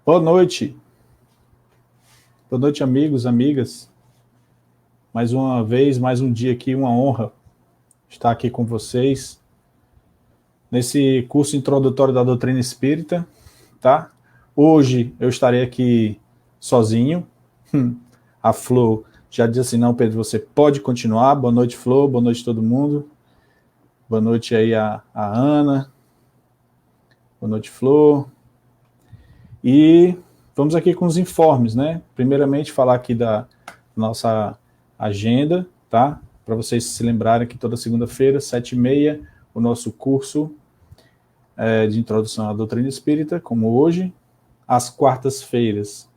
Boa noite. Boa noite, amigos, amigas. Mais uma vez, mais um dia aqui, uma honra estar aqui com vocês nesse curso introdutório da doutrina espírita, tá? Hoje eu estarei aqui sozinho. A Flor já disse assim, não, Pedro, você pode continuar. Boa noite, Flor. Boa noite, todo mundo. Boa noite aí a Ana. Boa noite, Flor. E vamos aqui com os informes, né? Primeiramente, falar aqui da nossa agenda, tá? Para vocês se lembrarem que toda segunda-feira, 7h30, o nosso curso de introdução à doutrina espírita, como hoje. Às quartas-feiras,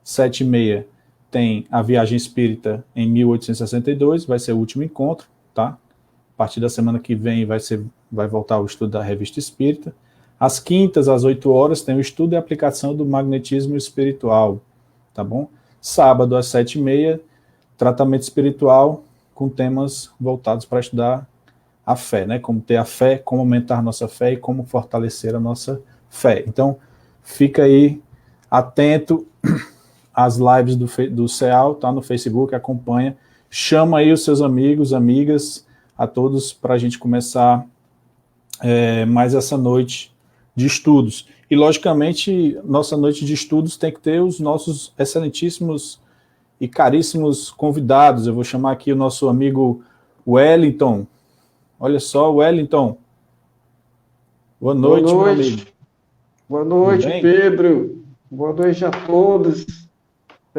7h30, tem a viagem espírita em 1862, vai ser o último encontro, tá? A partir da semana que vem vai voltar o estudo da revista espírita. Às quintas, às 8 horas, tem o estudo e aplicação do magnetismo espiritual, tá bom? Sábado, às 7h30, tratamento espiritual com temas voltados para estudar a fé, né? Como ter a fé, como aumentar nossa fé e como fortalecer a nossa fé. Então, fica aí atento às lives do CEAL, tá no Facebook, acompanha. Chama aí os seus amigos, amigas, a todos para a gente começar mais essa noite de estudos. E, logicamente, nossa noite de estudos tem que ter os nossos excelentíssimos e caríssimos convidados. Eu vou chamar aqui o nosso amigo Wellington. Olha só, Wellington. Boa noite, meu amigo. Boa noite, Pedro. Boa noite a todos.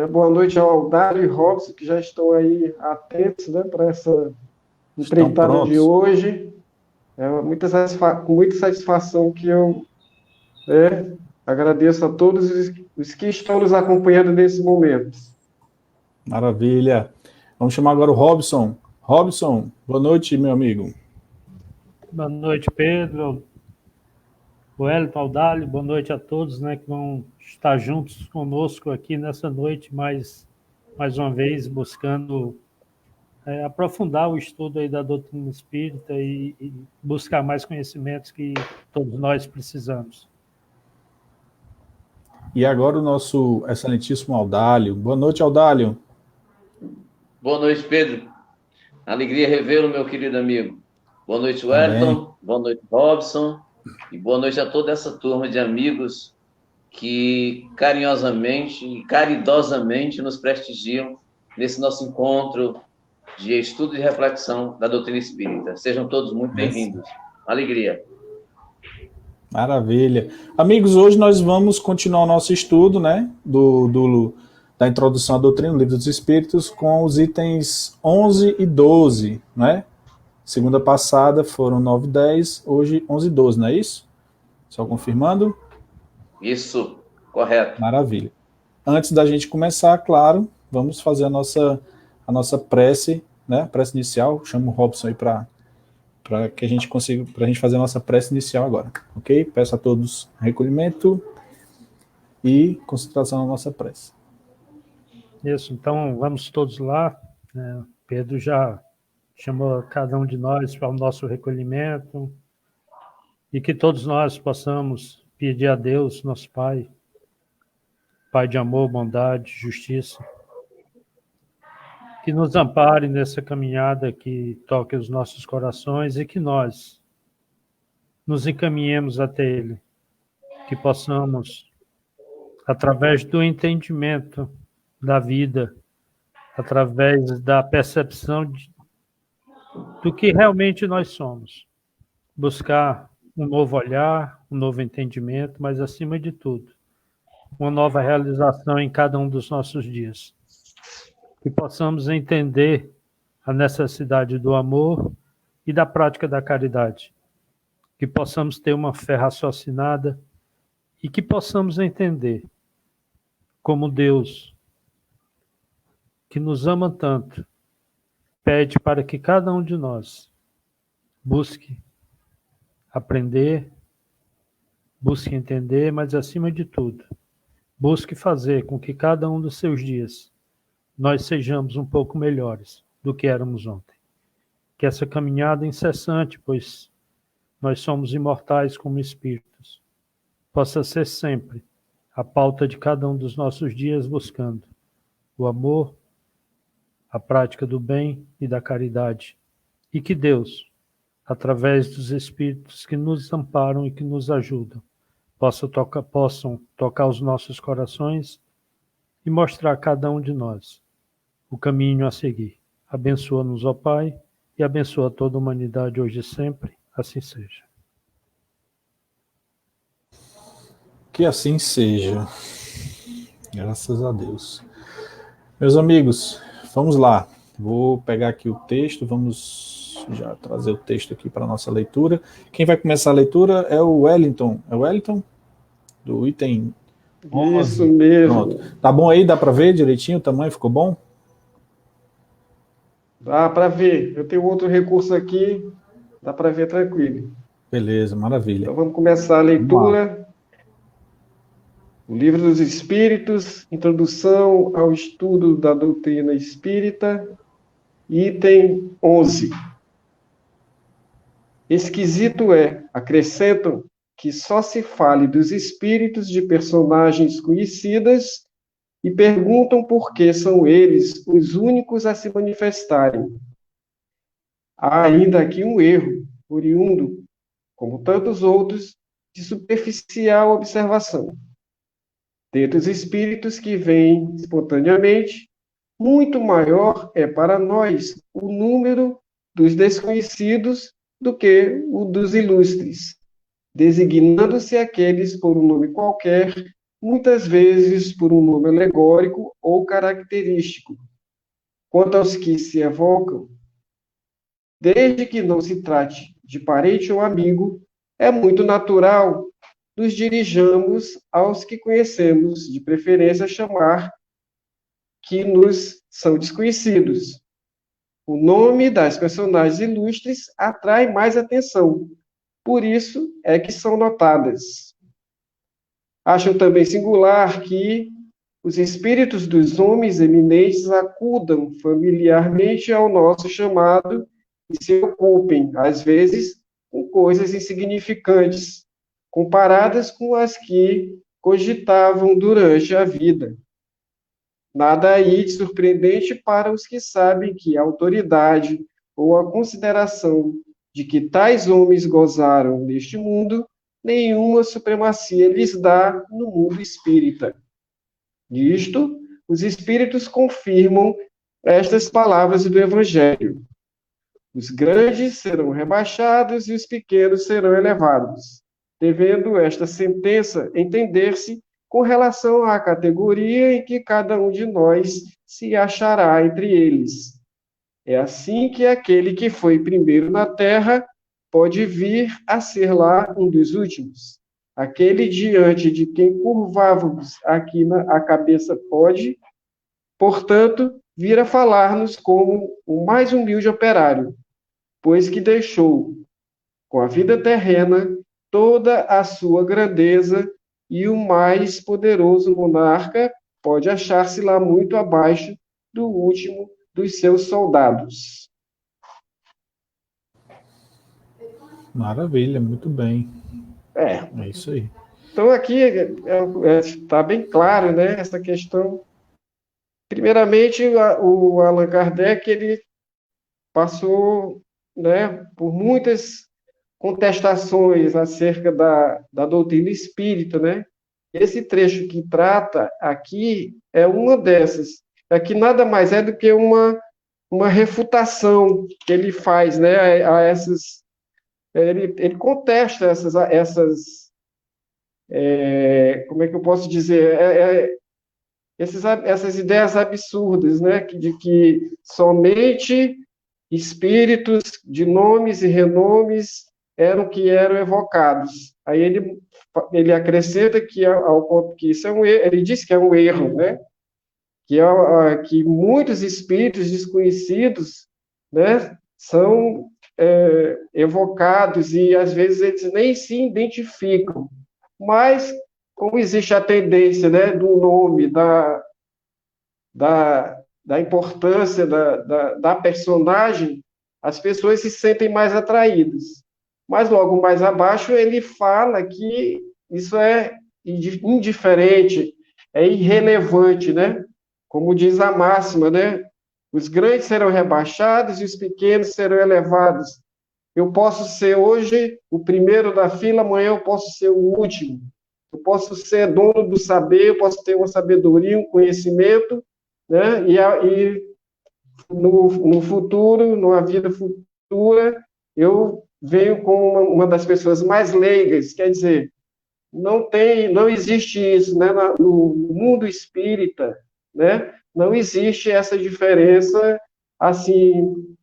Boa noite ao Aldário e Robson, que já estão aí atentos, né, para essa empreitada de hoje. É com muita satisfação que eu agradeço a todos os que estão nos acompanhando nesse momento. Maravilha. Vamos chamar agora o Robson. Robson, boa noite, meu amigo. Boa noite, Pedro. Wellington, Aldalho, boa noite a todos, né, que vão estar juntos conosco aqui nessa noite, mais uma vez, buscando aprofundar o estudo aí da doutrina espírita e buscar mais conhecimentos que todos nós precisamos. E agora o nosso excelentíssimo Aldalho. Boa noite, Aldalho. Boa noite, Pedro. Alegria revê-lo, meu querido amigo. Boa noite, Wellington. Boa noite, Robson. E boa noite a toda essa turma de amigos que carinhosamente e caridosamente nos prestigiam nesse nosso encontro de estudo e reflexão da doutrina espírita. Sejam todos muito bem-vindos. Alegria. Maravilha. Amigos, hoje nós vamos continuar o nosso estudo, né, da introdução à doutrina, do Livro dos Espíritos, com os itens 11 e 12, né? Segunda passada foram 9 e 10, hoje 11 e 12, não é isso? Só confirmando? Isso, correto. Maravilha. Antes da gente começar, claro, vamos fazer a nossa prece, né? Prece inicial. Chamo o Robson aí para que a gente consiga, para a gente fazer a nossa prece inicial agora, ok? Peço a todos recolhimento e concentração na nossa prece. Isso, então vamos todos lá. Pedro já chamou cada um de nós para o nosso recolhimento e que todos nós possamos pedir a Deus, nosso Pai, Pai de amor, bondade, justiça, que nos ampare nessa caminhada, que toque os nossos corações e que nós nos encaminhemos até Ele, que possamos, através do entendimento da vida, através da percepção do que realmente nós somos, buscar um novo olhar, um novo entendimento, mas, acima de tudo, uma nova realização em cada um dos nossos dias. Que possamos entender a necessidade do amor e da prática da caridade. Que possamos ter uma fé raciocinada e que possamos entender como Deus, que nos ama tanto, pede para que cada um de nós busque aprender, busque entender, mas, acima de tudo, busque fazer com que cada um dos seus dias nós sejamos um pouco melhores do que éramos ontem. Que essa caminhada incessante, pois nós somos imortais como espíritos, possa ser sempre a pauta de cada um dos nossos dias buscando o amor, a prática do bem e da caridade. E que Deus, através dos Espíritos que nos amparam e que nos ajudam, possam tocar os nossos corações e mostrar a cada um de nós o caminho a seguir. Abençoa-nos, ó Pai, e abençoa toda a humanidade hoje e sempre. Assim seja. Que assim seja. Graças a Deus. Meus amigos, vamos lá. Vou pegar aqui o texto, vamos já trazer o texto aqui para a nossa leitura. Quem vai começar a leitura é o Wellington. É o Wellington? Do item 11. Isso mesmo. Pronto. Tá bom aí? Dá para ver direitinho o tamanho? Ficou bom? Dá para ver. Eu tenho outro recurso aqui, dá para ver tranquilo. Beleza, maravilha. Então vamos começar a leitura. O Livro dos Espíritos, Introdução ao Estudo da Doutrina Espírita, item 11. Esquisito é, acrescentam, que só se fale dos espíritos de personagens conhecidas e perguntam por que são eles os únicos a se manifestarem. Há ainda aqui um erro, oriundo, como tantos outros, de superficial observação. Dentre os espíritos que vêm espontaneamente, muito maior é para nós o número dos desconhecidos do que o dos ilustres, designando-se aqueles por um nome qualquer, muitas vezes por um nome alegórico ou característico. Quanto aos que se evocam, desde que não se trate de parente ou amigo, é muito natural nos dirijamos aos que conhecemos, de preferência chamar que nos são desconhecidos. O nome das personagens ilustres atrai mais atenção, por isso é que são notadas. Acham também singular que os espíritos dos homens eminentes acudam familiarmente ao nosso chamado e se ocupem, às vezes, com coisas insignificantes, comparadas com as que cogitavam durante a vida. Nada aí de surpreendente para os que sabem que a autoridade ou a consideração de que tais homens gozaram neste mundo, nenhuma supremacia lhes dá no mundo espírita. Nisto, os espíritos confirmam estas palavras do Evangelho. Os grandes serão rebaixados e os pequenos serão elevados, devendo esta sentença entender-se com relação à categoria em que cada um de nós se achará entre eles. É assim que aquele que foi primeiro na terra pode vir a ser lá um dos últimos. Aquele diante de quem curvávamos aqui a cabeça pode, portanto, vir a falar-nos como o mais humilde operário, pois que deixou, com a vida terrena, toda a sua grandeza, e o mais poderoso monarca pode achar-se lá muito abaixo do último dos seus soldados. Maravilha, muito bem. É isso aí. Então, aqui está bem claro, né, essa questão. Primeiramente, o Allan Kardec ele passou, né, por muitas contestações acerca da doutrina espírita, né? Esse trecho que trata aqui é uma dessas. Aqui nada mais é do que uma refutação que ele faz, né, a essas. Ele contesta essas como é que eu posso dizer? Essas ideias absurdas, né, de que somente espíritos de nomes e renomes eram que eram evocados. Aí ele acrescenta que isso é um erro, ele diz que é um erro, né? Que muitos espíritos desconhecidos, né, são evocados e às vezes eles nem se identificam. Mas como existe a tendência, né, do nome, da importância da personagem, as pessoas se sentem mais atraídas. Mas logo mais abaixo ele fala que isso é indiferente, é irrelevante, né? Como diz a máxima, né? Os grandes serão rebaixados e os pequenos serão elevados. Eu posso ser hoje o primeiro da fila, amanhã eu posso ser o último. Eu posso ser dono do saber, eu posso ter uma sabedoria, um conhecimento, né? E no futuro, numa vida futura, eu venho como uma das pessoas mais leigas, quer dizer, não existe isso, né? No mundo espírita, né? Não existe essa diferença assim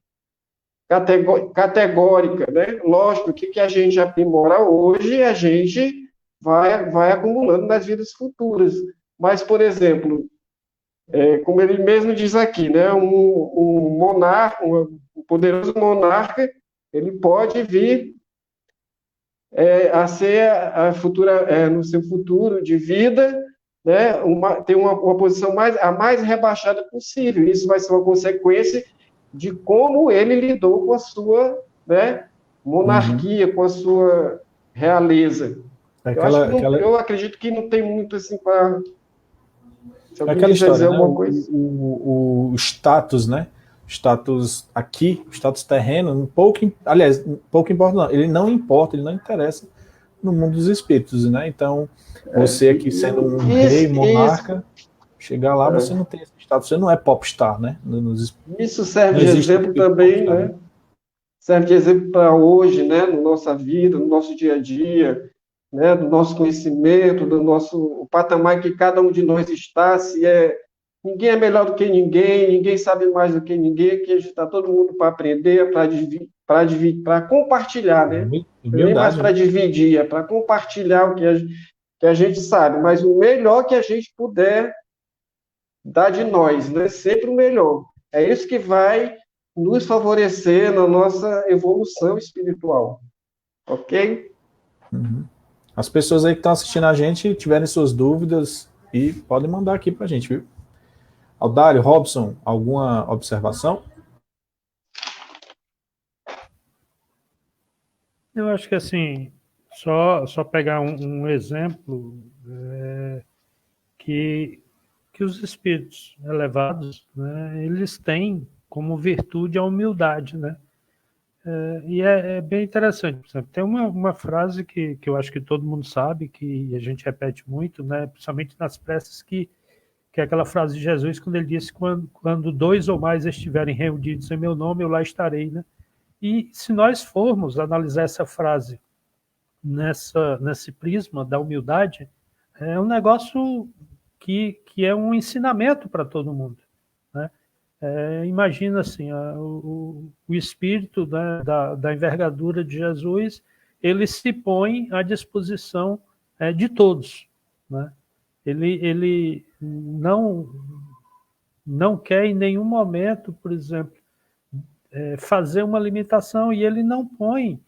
categórica, né? Lógico que a gente aprimora hoje, a gente vai acumulando nas vidas futuras. Mas, por exemplo, como ele mesmo diz aqui, né? Um monarca, um poderoso monarca, ele pode vir a ser a futura, no seu futuro de vida, né? Ter uma posição a mais rebaixada possível. Isso vai ser uma consequência de como ele lidou com a sua, né, monarquia, com a sua realeza. Eu acredito que não tem muito assim para... Aquela história, né? O status, né? Status aqui, o status terreno, pouco importa, não. Ele não importa, ele não interessa no mundo dos espíritos, né? Então, você aqui sendo um rei, monarca, chegar lá, você não tem esse status, você não é popstar, né? Isso serve de exemplo também, né? Serve de exemplo para hoje, né? Na nossa vida, no nosso dia a dia, né? Do nosso conhecimento, do nosso patamar que cada um de nós está, ninguém é melhor do que ninguém sabe mais do que ninguém, que a gente está todo mundo para aprender, para compartilhar, né? Nem mais para dividir, é para compartilhar o que a gente sabe, mas o melhor que a gente puder dar de nós, né? Sempre o melhor. É isso que vai nos favorecer na nossa evolução espiritual. Ok? Uhum. As pessoas aí que estão assistindo a gente tiverem suas dúvidas e podem mandar aqui para a gente, viu? Aldário, Robson, alguma observação? Eu acho que assim, só pegar um exemplo que os espíritos elevados, né, eles têm como virtude a humildade, né? E é bem interessante. Por exemplo, tem uma frase que eu acho que todo mundo sabe, que a gente repete muito, né, principalmente nas preces, que é aquela frase de Jesus, quando ele disse, quando dois ou mais estiverem reunidos em meu nome, eu lá estarei, né? E se nós formos analisar essa frase nesse prisma da humildade, é um negócio que é um ensinamento para todo mundo, né? Imagina assim, o espírito, né, da envergadura de Jesus, ele se põe à disposição de todos, né? Ele não quer em nenhum momento, por exemplo, fazer uma limitação, e ele não põe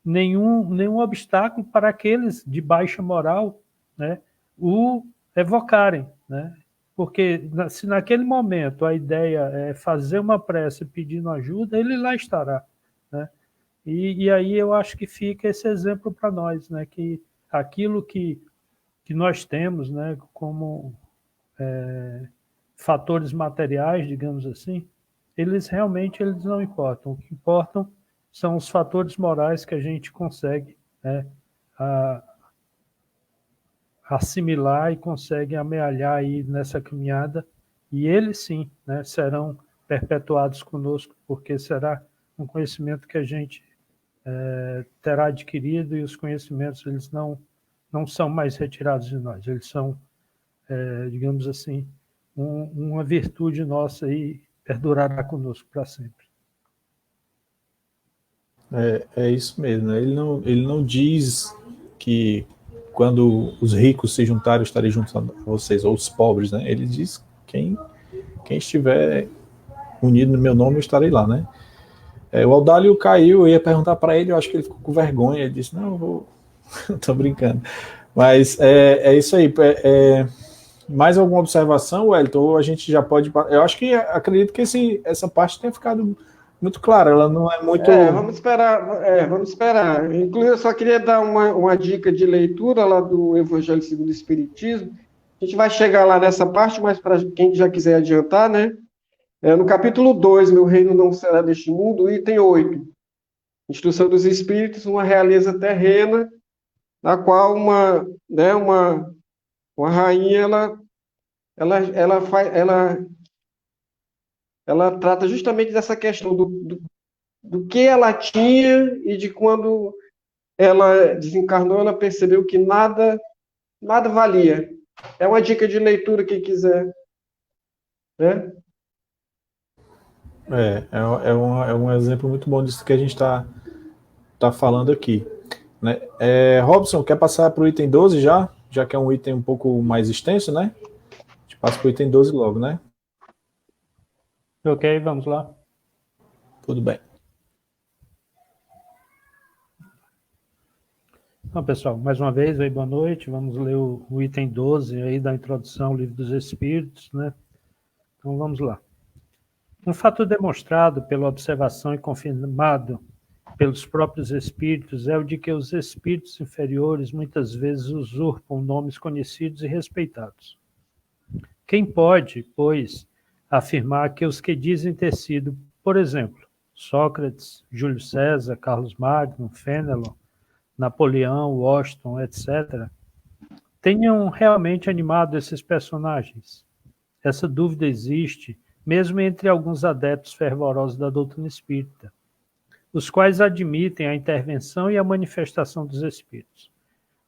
nenhum obstáculo para aqueles de baixa moral, né, o evocarem, né? Porque se naquele momento a ideia é fazer uma prece pedindo ajuda, ele lá estará, né? E aí eu acho que fica esse exemplo para nós, né? Que aquilo que nós temos, né, como fatores materiais, digamos assim, eles não importam. O que importam são os fatores morais que a gente consegue, né, assimilar e consegue amealhar aí nessa caminhada, e eles sim, né, serão perpetuados conosco, porque será um conhecimento que a gente terá adquirido, e os conhecimentos eles não são mais retirados de nós, eles são, digamos assim, uma virtude nossa e perdurará conosco para sempre. É isso mesmo, né? Ele não diz que quando os ricos se juntarem, eu estarei junto a vocês, ou os pobres, né? Ele diz quem estiver unido no meu nome, eu estarei lá, né? O Audálio caiu, eu ia perguntar para ele, eu acho que ele ficou com vergonha, ele disse, não, eu vou... Tô brincando. Mas é isso aí. Mais alguma observação, Wellington? Ou a gente já pode... Eu acredito que essa parte tenha ficado muito clara, ela não é muito... Vamos esperar, vamos esperar. Inclusive, eu só queria dar uma dica de leitura lá do Evangelho segundo o Espiritismo. A gente vai chegar lá nessa parte, mas para quem já quiser adiantar, né? No capítulo 2, Meu reino não será deste mundo, item 8. Instrução dos Espíritos, uma realeza terrena, na qual uma rainha, ela trata justamente dessa questão do que ela tinha e de quando ela desencarnou, ela percebeu que nada valia. É uma dica de leitura, quem quiser, né? É um exemplo muito bom disso que a gente tá falando aqui, né? Robson, quer passar para o item 12 já? Já que é um item um pouco mais extenso, né? A gente passa para o item 12 logo, né? Ok, vamos lá. Tudo bem. Então, pessoal, mais uma vez, boa noite. Vamos ler o item 12 aí da introdução ao Livro dos Espíritos, né? Então, vamos lá. Um fato demonstrado pela observação e confirmado pelos próprios espíritos é o de que os espíritos inferiores muitas vezes usurpam nomes conhecidos e respeitados. Quem pode, pois, afirmar que os que dizem ter sido, por exemplo, Sócrates, Júlio César, Carlos Magno, Fénelon, Napoleão, Washington, etc., tenham realmente animado esses personagens? Essa dúvida existe mesmo entre alguns adeptos fervorosos da doutrina espírita, os quais admitem a intervenção e a manifestação dos espíritos,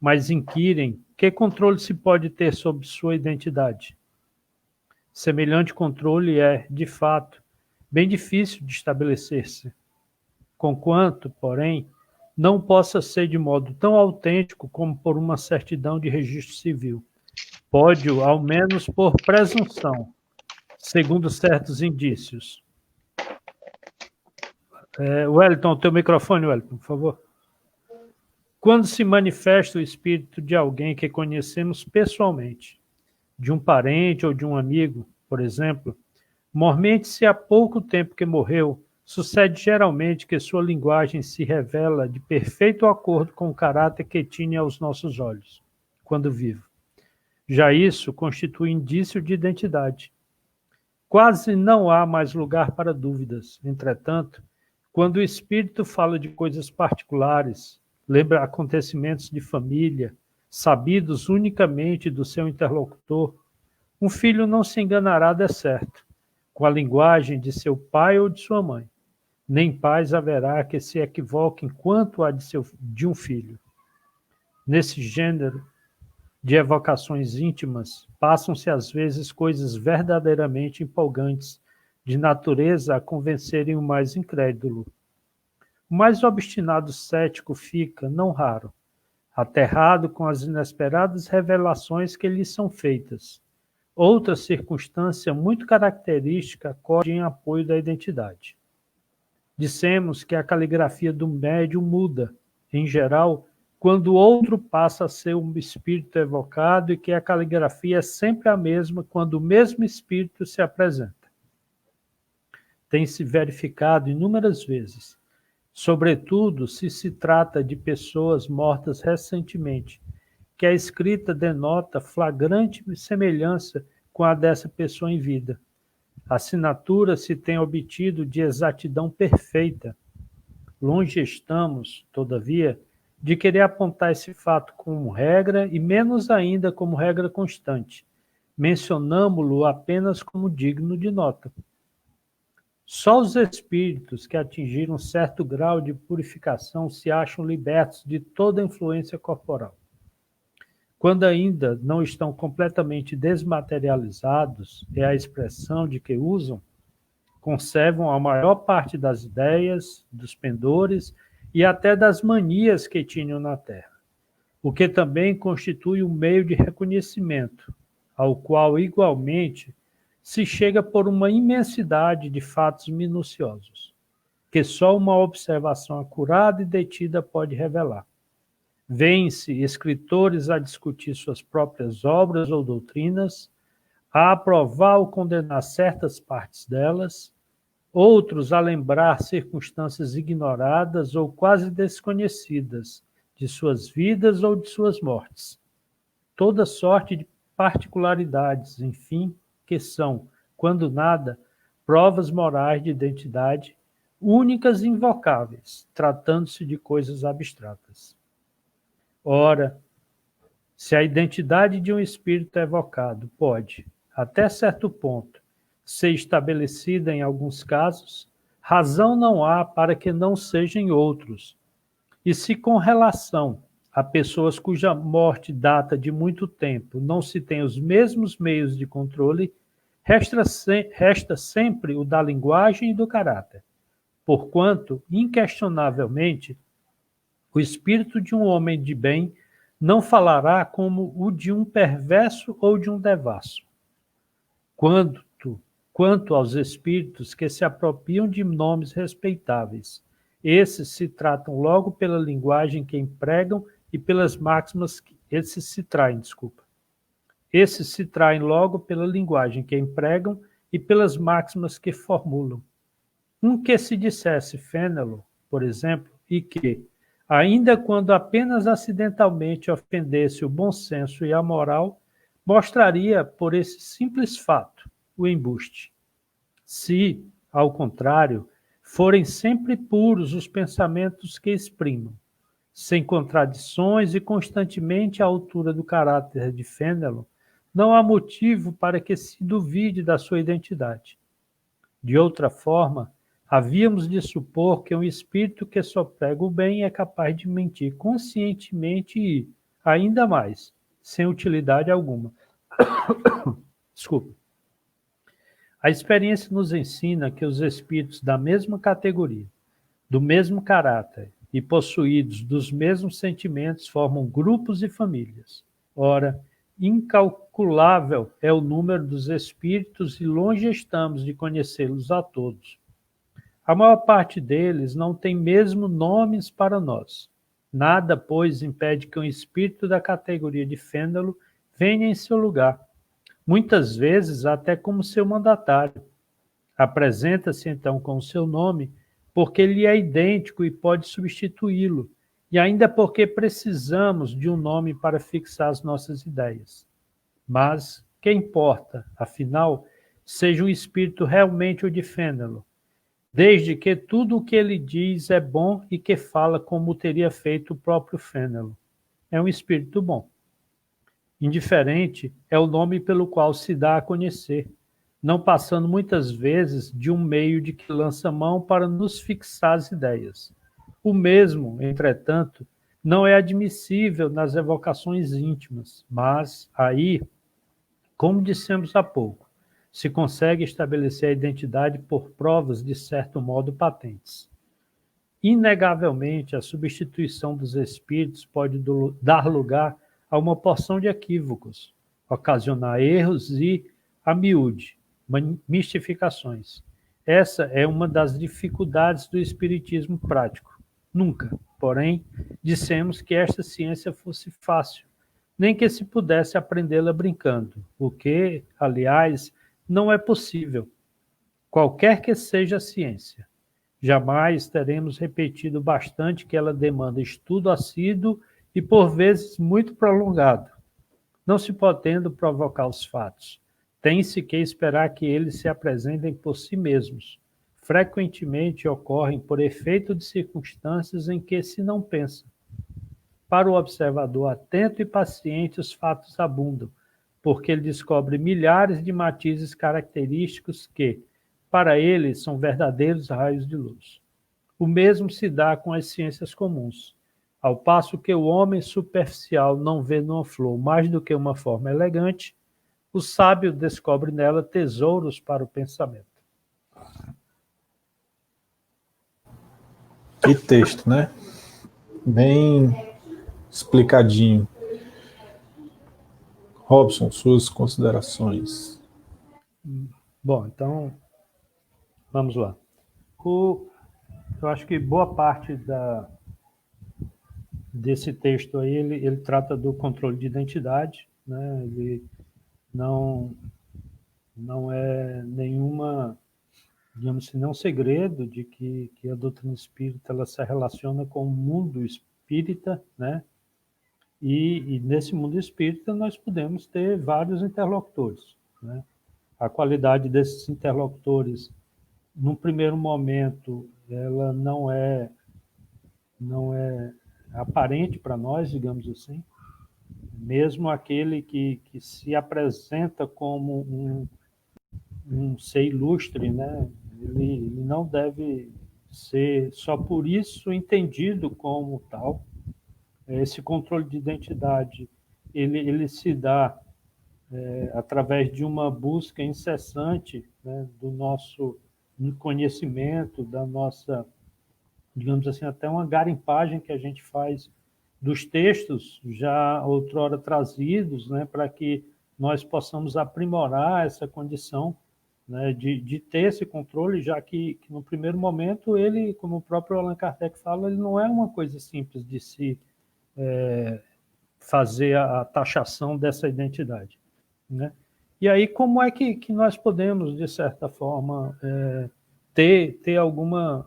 mas inquirem que controle se pode ter sobre sua identidade. Semelhante controle é, de fato, bem difícil de estabelecer-se, conquanto, porém, não possa ser de modo tão autêntico como por uma certidão de registro civil. Pode-o, ao menos por presunção, segundo certos indícios. Wellington, teu microfone, Wellington, por favor. Quando se manifesta o espírito de alguém que conhecemos pessoalmente, de um parente ou de um amigo, por exemplo, mormente-se há pouco tempo que morreu, sucede geralmente que sua linguagem se revela de perfeito acordo com o caráter que tinha aos nossos olhos, quando vivo. Já isso constitui indício de identidade. Quase não há mais lugar para dúvidas. Entretanto, quando o espírito fala de coisas particulares, lembra acontecimentos de família, sabidos unicamente do seu interlocutor, um filho não se enganará de certo com a linguagem de seu pai ou de sua mãe. Nem pais haverá que se equivoquem quanto a de um filho. Nesse gênero de evocações íntimas, passam-se às vezes coisas verdadeiramente empolgantes, de natureza a convencerem o mais incrédulo. O mais obstinado cético fica, não raro, aterrado com as inesperadas revelações que lhe são feitas. Outra circunstância muito característica acorde em apoio da identidade. Dissemos que a caligrafia do médium muda, em geral, quando o outro passa a ser um espírito evocado e que a caligrafia é sempre a mesma quando o mesmo espírito se apresenta. Tem-se verificado inúmeras vezes, sobretudo se trata de pessoas mortas recentemente, que a escrita denota flagrante semelhança com a dessa pessoa em vida. A assinatura se tem obtido de exatidão perfeita. Longe estamos, todavia, de querer apontar esse fato como regra e menos ainda como regra constante. Mencionamo-lo apenas como digno de nota. Só os espíritos que atingiram certo grau de purificação se acham libertos de toda influência corporal. Quando ainda não estão completamente desmaterializados, é a expressão de que usam, conservam a maior parte das ideias, dos pendores e até das manias que tinham na Terra, o que também constitui um meio de reconhecimento, ao qual, igualmente, se chega por uma imensidade de fatos minuciosos, que só uma observação acurada e detida pode revelar. Vêm-se escritores a discutir suas próprias obras ou doutrinas, a aprovar ou condenar certas partes delas, outros a lembrar circunstâncias ignoradas ou quase desconhecidas de suas vidas ou de suas mortes. Toda sorte de particularidades, enfim, que são, quando nada, provas morais de identidade, únicas e invocáveis, tratando-se de coisas abstratas. Ora, se a identidade de um espírito evocado pode, até certo ponto, ser estabelecida em alguns casos, razão não há para que não seja em outros. E se com relação a pessoas cuja morte data de muito tempo não se tem os mesmos meios de controle, resta sempre o da linguagem e do caráter, porquanto, inquestionavelmente, o espírito de um homem de bem não falará como o de um perverso ou de um devasso. Quanto aos espíritos que se apropriam de nomes respeitáveis, esses se tratam logo pela linguagem que empregam e pelas máximas que esses se traem logo pela linguagem que empregam e pelas máximas que formulam. Um que se dissesse Fénelon, por exemplo, e que, ainda quando apenas acidentalmente ofendesse o bom senso e a moral, mostraria por esse simples fato o embuste. Se, ao contrário, forem sempre puros os pensamentos que exprimam, sem contradições e constantemente à altura do caráter de Fénelon, não há motivo para que se duvide da sua identidade. De outra forma, havíamos de supor que um espírito que só prega o bem é capaz de mentir conscientemente e, ainda mais, sem utilidade alguma. Desculpa. A experiência nos ensina que os espíritos da mesma categoria, do mesmo caráter e possuídos dos mesmos sentimentos formam grupos e famílias. Ora, incalculável é o número dos espíritos e longe estamos de conhecê-los a todos. A maior parte deles não tem mesmo nomes para nós. Nada, pois, impede que um espírito da categoria de Fénelon venha em seu lugar, muitas vezes até como seu mandatário. Apresenta-se então com o seu nome, porque ele é idêntico e pode substituí-lo, e ainda porque precisamos de um nome para fixar as nossas ideias. Mas, que importa, afinal, seja um espírito realmente o de Fénelon, desde que tudo o que ele diz é bom e que fala como teria feito o próprio Fénelon. É um espírito bom. Indiferente é o nome pelo qual se dá a conhecer, não passando muitas vezes de um meio de que lança mão para nos fixar as ideias. O mesmo, entretanto, não é admissível nas evocações íntimas, mas aí, como dissemos há pouco, se consegue estabelecer a identidade por provas de certo modo patentes. Inegavelmente, a substituição dos espíritos pode dar lugar a uma porção de equívocos, ocasionar erros e, a miúde, mistificações. Essa é uma das dificuldades do espiritismo prático. Nunca, porém, dissemos que esta ciência fosse fácil, nem que se pudesse aprendê-la brincando, o que, aliás, não é possível, qualquer que seja a ciência. Jamais teremos repetido bastante que ela demanda estudo assíduo e, por vezes, muito prolongado. Não se podendo provocar os fatos, tem-se que esperar que eles se apresentem por si mesmos. Frequentemente ocorrem por efeito de circunstâncias em que se não pensa. Para o observador atento e paciente, os fatos abundam, porque ele descobre milhares de matizes característicos que, para ele, são verdadeiros raios de luz. O mesmo se dá com as ciências comuns. Ao passo que o homem superficial não vê numa flor mais do que uma forma elegante, o sábio descobre nela tesouros para o pensamento. Que texto, né? Bem explicadinho. Robson, suas considerações. Bom, então, vamos lá. Eu acho que boa parte desse texto aí, ele trata do controle de identidade, né? Ele não é nenhuma digamos assim, não segredo de que a doutrina espírita ela se relaciona com o mundo espírita, né? E nesse mundo espírita nós podemos ter vários interlocutores, né? A qualidade desses interlocutores, num primeiro momento, ela não é aparente para nós, digamos assim. Mesmo aquele que se apresenta como um ser ilustre, né? Ele não deve ser só por isso entendido como tal. Esse controle de identidade, ele se dá através de uma busca incessante, né, do nosso conhecimento, da nossa, digamos assim, até uma garimpagem que a gente faz dos textos já outrora trazidos, né, para que nós possamos aprimorar essa condição, né, de ter esse controle, já que no primeiro momento ele, como o próprio Allan Kardec fala, ele não é uma coisa simples de se fazer a taxação dessa identidade, né? E aí como é que nós podemos, de certa forma, ter alguma,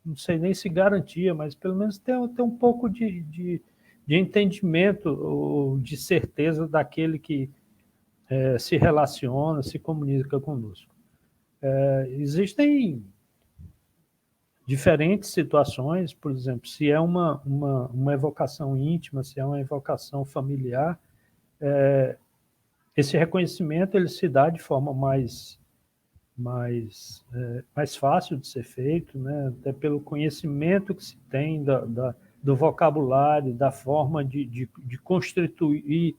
não sei nem se garantia, mas pelo menos ter um pouco de entendimento ou de certeza daquele que se relaciona, se comunica conosco. Existem diferentes situações, por exemplo, se é uma evocação íntima, se é uma evocação familiar, esse reconhecimento ele se dá de forma mais fácil de ser feito, né? Até pelo conhecimento que se tem do vocabulário, da forma de constituir,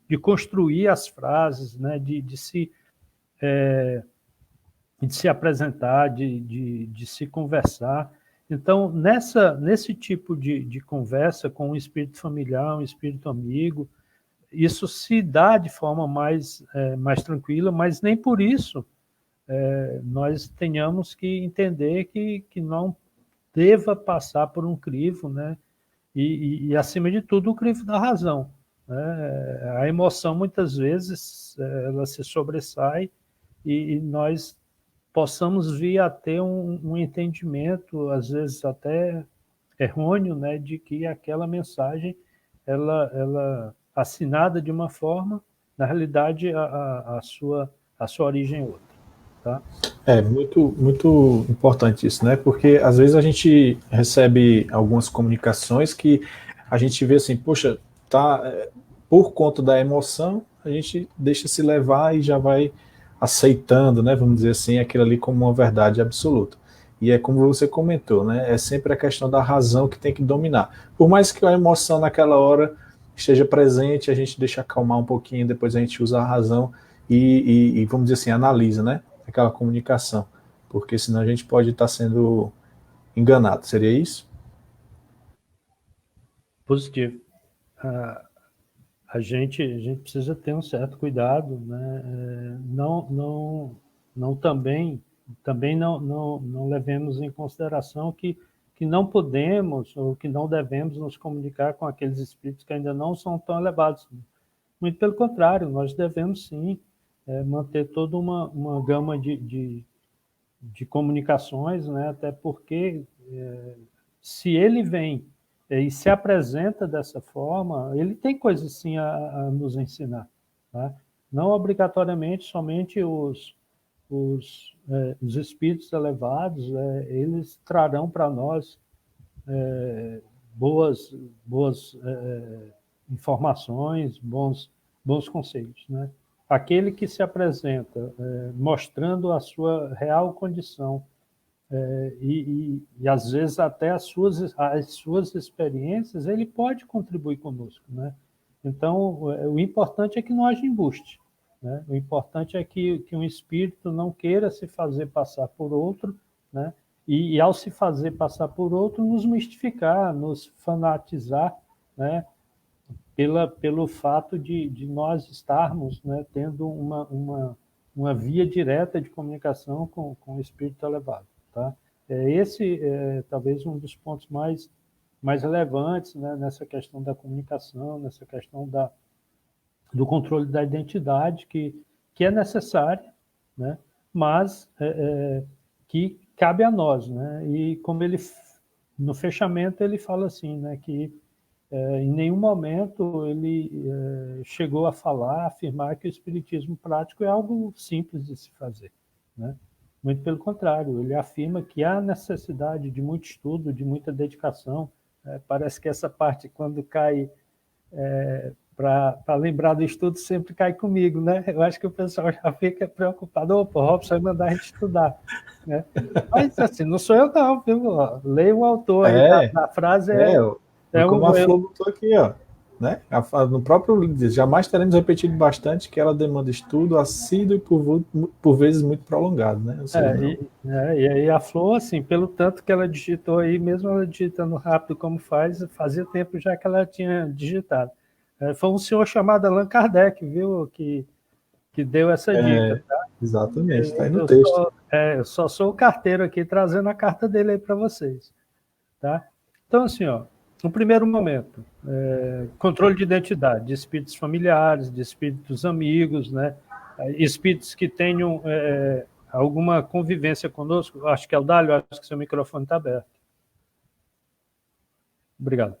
de construir as frases, né? de se apresentar, de se conversar. Então, nesse tipo de conversa com um espírito familiar, um espírito amigo, isso se dá de forma mais tranquila, mas nem por isso nós tenhamos que entender que não deva passar por um crivo, né? E acima de tudo, o crivo da razão, né? A emoção, muitas vezes, ela se sobressai e nós possamos vir a ter um entendimento, às vezes até errôneo, né, de que aquela mensagem, ela assinada de uma forma, na realidade, a sua origem é outra. Tá? É muito, muito importante isso, né? Porque às vezes a gente recebe algumas comunicações que a gente vê assim, poxa, tá, por conta da emoção, a gente deixa se levar e já vai aceitando, né? Vamos dizer assim, aquilo ali como uma verdade absoluta. E é como você comentou, né? É sempre a questão da razão que tem que dominar. Por mais que a emoção naquela hora esteja presente, a gente deixa acalmar um pouquinho, depois a gente usa a razão e vamos dizer assim, analisa, né? Aquela comunicação, porque senão a gente pode estar sendo enganado. Seria isso? Positivo. A gente precisa ter um certo cuidado, né? Não também não levemos em consideração que não podemos ou que não devemos nos comunicar com aqueles espíritos que ainda não são tão elevados. Muito pelo contrário, nós devemos sim manter toda uma gama de comunicações, né? Até porque se ele vem e se apresenta dessa forma, ele tem coisas sim a nos ensinar. Tá? Não obrigatoriamente somente os espíritos elevados, eles trarão para nós boas informações, bons conselhos, né? Aquele que se apresenta mostrando a sua real condição e às vezes até as suas experiências, ele pode contribuir conosco, né? Então, o importante é que não haja embuste, né? O importante é que um espírito não queira se fazer passar por outro, né? E ao se fazer passar por outro, nos mistificar, nos fanatizar, né? Pelo fato de nós estarmos, né, tendo uma via direta de comunicação com o espírito elevado. Tá? Esse é talvez um dos pontos mais relevantes, né, nessa questão da comunicação, nessa questão do controle da identidade, que é necessária, né, mas que cabe a nós, né? E como ele, no fechamento, ele fala assim, né, que em nenhum momento ele chegou a falar, a afirmar que o espiritismo prático é algo simples de se fazer, né? Muito pelo contrário, ele afirma que há necessidade de muito estudo, de muita dedicação. Parece que essa parte, quando cai para lembrar do estudo, sempre cai comigo, né? Eu acho que o pessoal já fica preocupado. Opa, o Robson vai mandar a gente estudar, né? Mas, assim, não sou eu não, viu? Leia o autor aí da frase. Como a Flor botou aqui, ó, né? No próprio livro diz, jamais teremos repetido bastante que ela demanda estudo assíduo e por vezes muito prolongado, né? E aí a Flor, assim, pelo tanto que ela digitou aí, mesmo ela digitando rápido como fazia tempo já que ela tinha digitado. Foi um senhor chamado Allan Kardec, viu, que deu essa dica. Tá? Exatamente, está aí no texto. Eu só sou o carteiro aqui trazendo a carta dele aí para vocês. Tá? Então, assim, ó, no primeiro momento, controle de identidade de espíritos familiares, de espíritos amigos, né? Espíritos que tenham alguma convivência conosco. Acho que é o Dálio, acho que seu microfone está aberto. Obrigado.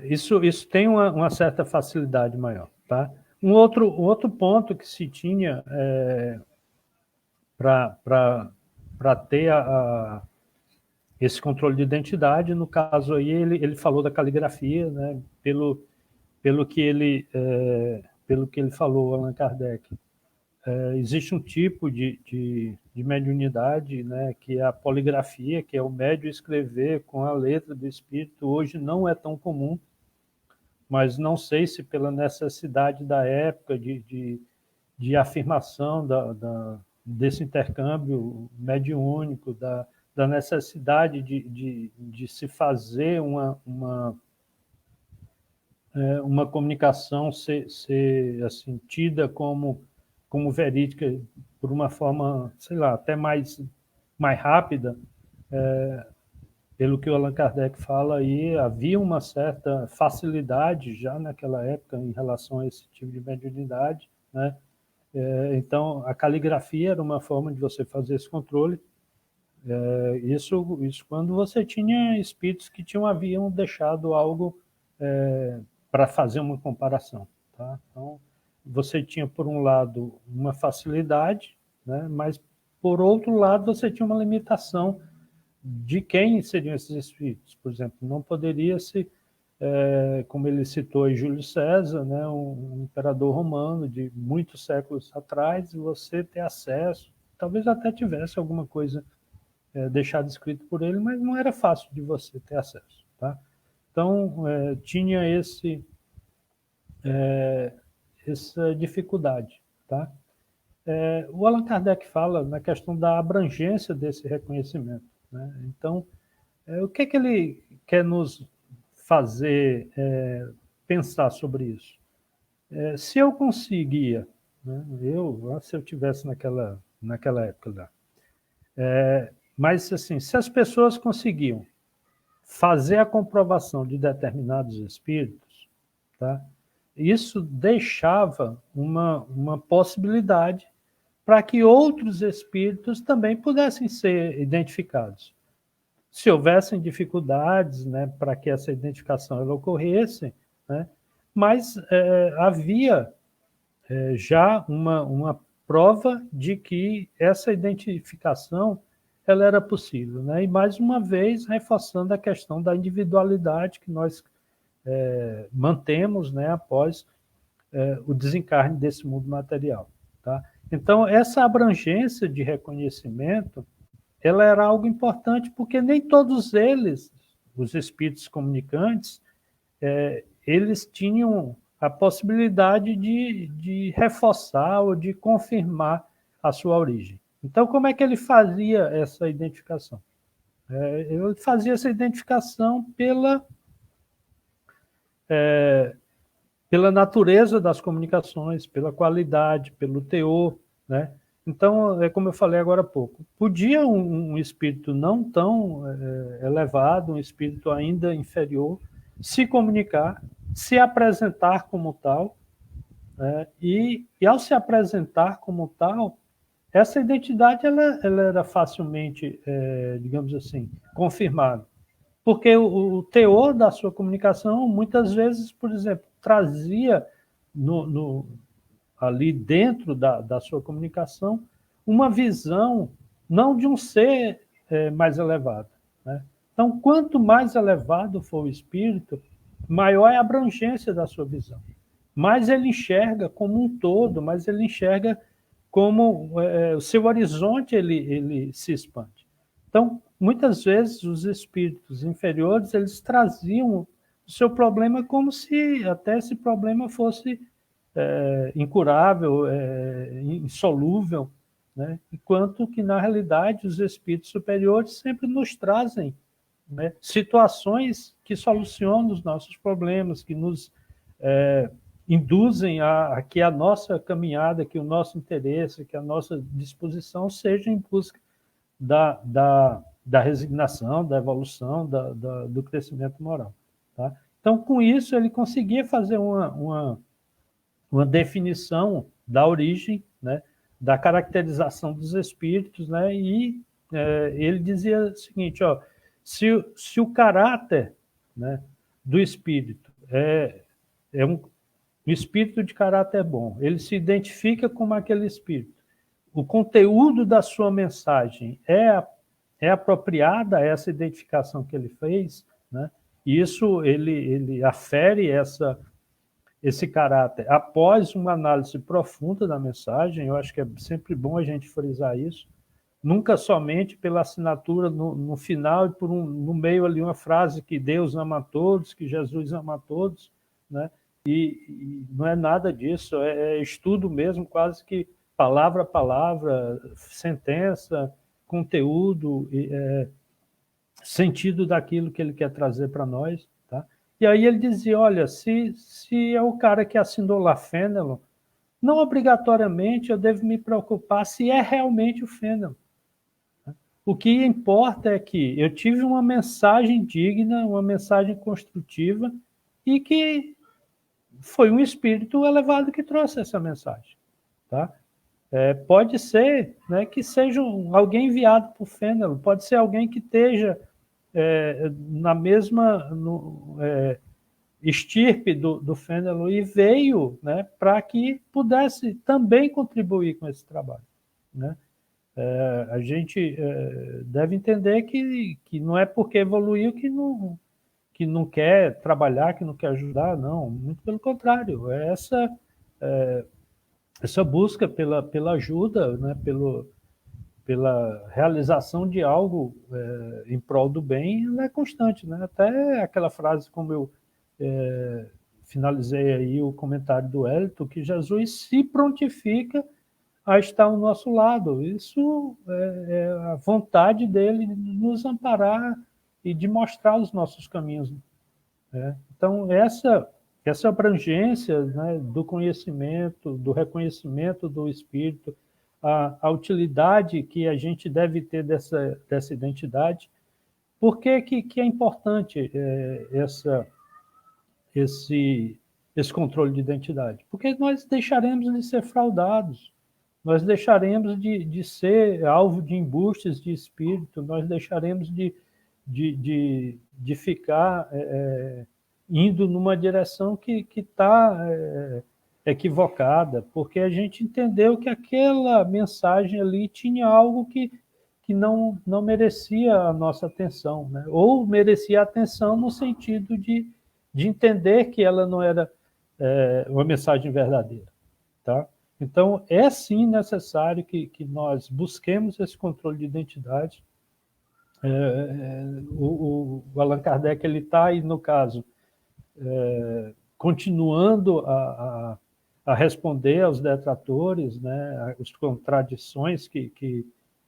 Isso tem uma certa facilidade maior. Tá? Um outro ponto que se tinha para ter esse controle de identidade, no caso aí, ele falou da caligrafia, né? Pelo que ele falou, Allan Kardec. Existe um tipo de mediunidade, né, que é a poligrafia, que é o médium escrever com a letra do espírito. Hoje não é tão comum, mas não sei se pela necessidade da época de afirmação desse intercâmbio mediúnico, da necessidade de se fazer uma comunicação ser assim, tida como verídica por uma forma, sei lá, até mais rápida. Pelo que o Allan Kardec fala aí, havia uma certa facilidade já naquela época em relação a esse tipo de mediunidade, né? Então, a caligrafia era uma forma de você fazer esse controle. Isso quando você tinha espíritos que haviam deixado algo para fazer uma comparação. Tá? Então, você tinha, por um lado, uma facilidade, né? Mas, por outro lado, você tinha uma limitação de quem seriam esses espíritos. Por exemplo, não poderia se, como ele citou aí, Júlio César, né, um imperador romano de muitos séculos atrás, você ter acesso, talvez até tivesse alguma coisa deixada escrito por ele, mas não era fácil de você ter acesso. Tá? Então, tinha essa dificuldade. Tá? O Allan Kardec fala na questão da abrangência desse reconhecimento. Né? Então, o que ele quer nos fazer pensar sobre isso? Se eu conseguia, né, se eu tivesse naquela época lá, mas assim, se as pessoas conseguiam fazer a comprovação de determinados espíritos, tá, isso deixava uma possibilidade para que outros espíritos também pudessem ser identificados. Se houvessem dificuldades, né, para que essa identificação ela ocorresse, né, mas havia já uma prova de que essa identificação ela era possível. Né? E, mais uma vez, reforçando a questão da individualidade que nós mantemos, né, após o desencarne desse mundo material. Tá? Então, essa abrangência de reconhecimento ela era algo importante, porque nem todos eles, os espíritos comunicantes, eles tinham a possibilidade de reforçar ou de confirmar a sua origem. Então, como é que ele fazia essa identificação? Ele fazia essa identificação pela natureza das comunicações, pela qualidade, pelo teor, né? Então, como eu falei agora há pouco, podia um espírito não tão elevado, um espírito ainda inferior, se comunicar, se apresentar como tal, e ao se apresentar como tal, essa identidade ela era facilmente, digamos assim, confirmada. Porque o teor da sua comunicação, muitas vezes, por exemplo, trazia ali dentro da sua comunicação uma visão não de um ser mais elevado, né? Então, quanto mais elevado for o espírito, maior é a abrangência da sua visão. Mais ele enxerga como um todo, mais ele enxerga como o seu horizonte ele se expande. Então, muitas vezes, os espíritos inferiores, eles traziam o seu problema como se até esse problema fosse incurável, insolúvel, né? Enquanto que, na realidade, os espíritos superiores sempre nos trazem, né, situações que solucionam os nossos problemas, que nos induzem a que a nossa caminhada, que o nosso interesse, que a nossa disposição seja em busca da resignação, da evolução, do crescimento moral. Tá? Então, com isso, ele conseguia fazer uma definição da origem, né, da caracterização dos espíritos, né, e ele dizia o seguinte, ó, se o caráter, né, do espírito é um espírito de caráter bom, ele se identifica como aquele espírito, o conteúdo da sua mensagem é apropriada a essa identificação que ele fez, né, e isso ele afere esse caráter após uma análise profunda da mensagem. Eu acho que é sempre bom a gente frisar isso, nunca somente pela assinatura no final e no meio ali uma frase que Deus ama a todos, que Jesus ama a todos, né? E não é nada disso, é estudo mesmo, quase que palavra a palavra, sentença, conteúdo, sentido daquilo que ele quer trazer para nós, tá? E aí ele dizia, olha, se é o cara que assinou lá Fenelon, não obrigatoriamente eu devo me preocupar se é realmente o Fenelon. O que importa é que eu tive uma mensagem digna, uma mensagem construtiva, e que foi um espírito elevado que trouxe essa mensagem. Tá? Pode ser, né, que seja alguém enviado por Fenelon, pode ser alguém que esteja na mesma estirpe do Fenelon e veio, né, para que pudesse também contribuir com esse trabalho. Né? A gente deve entender que não é porque evoluiu que não quer trabalhar, que não quer ajudar, não. Muito pelo contrário. É essa busca pela ajuda, né, pela realização de algo em prol do bem, ela é constante. Né? Até aquela frase, como eu finalizei aí o comentário do Hélito, que Jesus se prontifica a estar ao nosso lado. Isso é a vontade dele de nos amparar e de mostrar os nossos caminhos. Né? Então, essa abrangência, né, do conhecimento, do reconhecimento do espírito, a utilidade que a gente deve ter dessa identidade. Por que é importante esse controle de identidade? Porque nós deixaremos de ser fraudados, nós deixaremos de ser alvo de embustes de espírito, nós deixaremos de ficar indo numa direção que está equivocada, porque a gente entendeu que aquela mensagem ali tinha algo que não merecia a nossa atenção, né? Ou merecia atenção no sentido de entender que ela não era uma mensagem verdadeira. Tá? Então, é sim necessário que nós busquemos esse controle de identidade. O Allan Kardec está aí, no caso, continuando a responder aos detratores, né, as contradições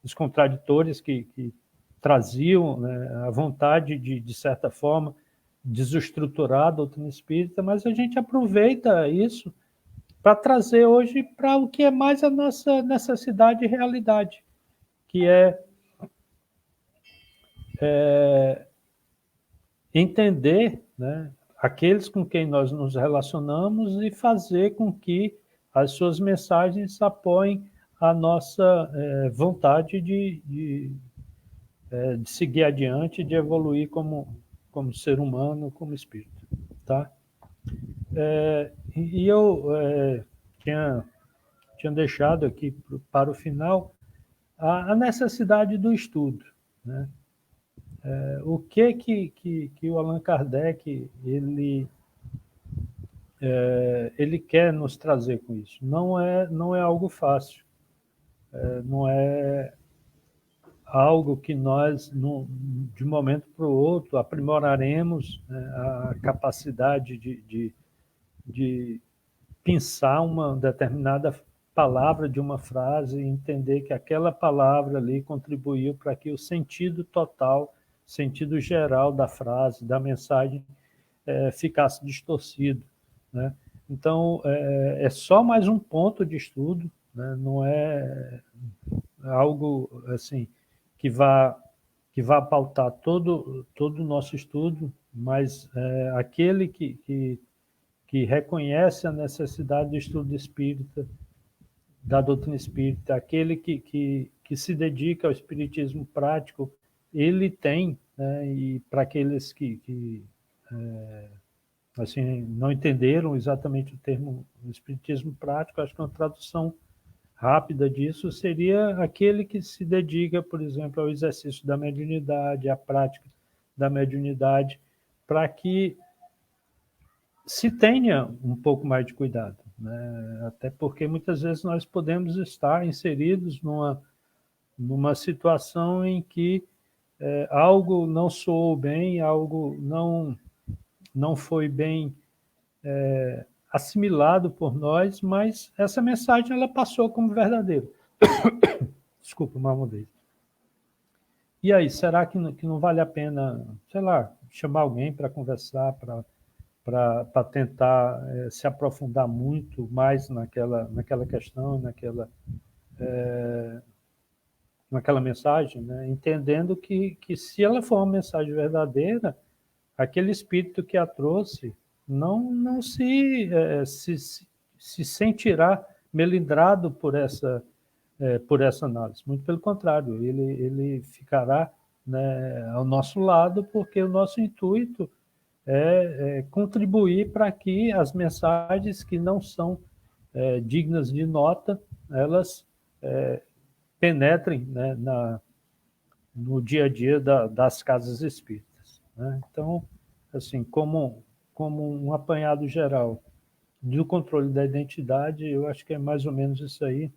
os contraditores que traziam, né, a vontade de certa forma, desestruturar a doutrina espírita, mas a gente aproveita isso para trazer hoje para o que é mais a nossa necessidade e realidade, que é entender, né, aqueles com quem nós nos relacionamos e fazer com que as suas mensagens apoiem a nossa vontade de seguir adiante, de evoluir como ser humano, como espírito. Tá? E eu tinha deixado aqui para o final a necessidade do estudo, né? O que o Allan Kardec ele quer nos trazer com isso? Não é algo fácil, não é algo que nós, de um momento para o outro, aprimoraremos, né, a capacidade de pensar uma determinada palavra de uma frase e entender que aquela palavra ali contribuiu para que o sentido total, sentido geral da frase, da mensagem, ficasse distorcido, né? Então, é só mais um ponto de estudo, né? Não é algo assim que vá pautar todo o nosso estudo, mas aquele que reconhece a necessidade do estudo espírita, da doutrina espírita, aquele que se dedica ao espiritismo prático, ele tem, né, e para aqueles que assim, não entenderam exatamente o termo espiritismo prático, acho que uma tradução rápida disso seria aquele que se dedica, por exemplo, ao exercício da mediunidade, à prática da mediunidade, para que se tenha um pouco mais de cuidado, né? Até porque muitas vezes nós podemos estar inseridos numa situação em que algo não soou bem, algo não foi bem assimilado por nós, mas essa mensagem ela passou como verdadeira. Desculpa, marmudez. E aí, será que não vale a pena, sei lá, chamar alguém para conversar, para tentar se aprofundar muito mais naquela questão, naquela mensagem, né? Entendendo que se ela for uma mensagem verdadeira, aquele espírito que a trouxe não se sentirá melindrado por essa análise. Muito pelo contrário, ele ficará, né, ao nosso lado, porque o nosso intuito é contribuir para que as mensagens que não são dignas de nota, elas penetrem, né, no dia a dia das casas espíritas, né? Então, assim, como um apanhado geral do controle da identidade, eu acho que é mais ou menos isso aí.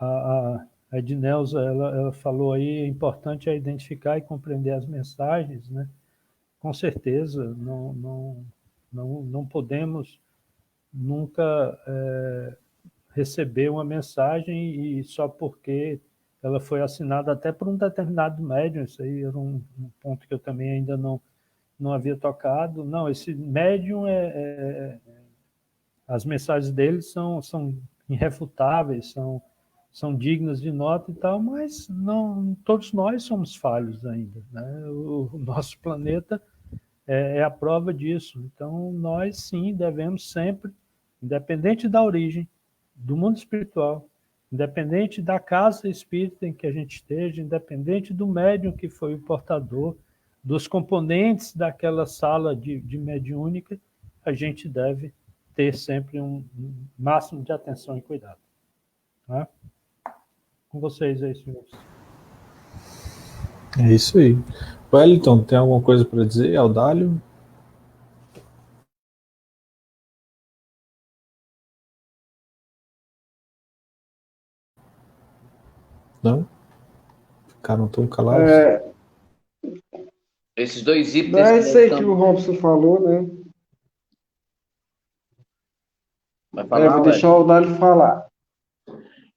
A Edneuza, ela falou aí, é importante identificar e compreender as mensagens, né? Com certeza, não podemos nunca receber uma mensagem e só porque ela foi assinada até por um determinado médium, isso aí era um ponto que eu também ainda não havia tocado. Não, esse médium as mensagens dele são irrefutáveis, são dignas de nota e tal, mas não todos nós somos falhos ainda, né? O nosso planeta é a prova disso. Então, nós sim devemos sempre, independente da origem, do mundo espiritual, independente da casa espírita em que a gente esteja, independente do médium que foi o portador, dos componentes daquela sala de mediúnica, a gente deve ter sempre um máximo de atenção e cuidado. Tá? Com vocês aí, senhores. É isso aí. Wellington, tem alguma coisa para dizer, Audálio? Não? Ficaram tão calados? Esses dois itens... Não é isso aí que o Robson falou, né? Vai falar, vou deixar o Audálio falar.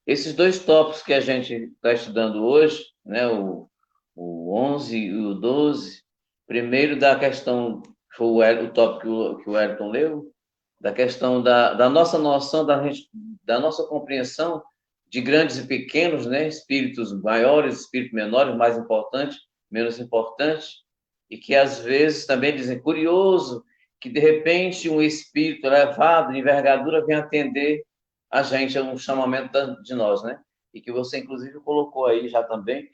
Esses dois tópicos que a gente está estudando hoje, né, o 11 e o 12, primeiro da questão, foi o tópico que o Wellington leu, da questão da nossa noção, da nossa compreensão de grandes e pequenos, né, espíritos maiores, espíritos menores, mais importantes, menos importantes, e que às vezes também dizem, curioso, que de repente um espírito elevado, de envergadura, vem atender a gente, é um chamamento de nós, né? E que você, inclusive, colocou aí já também,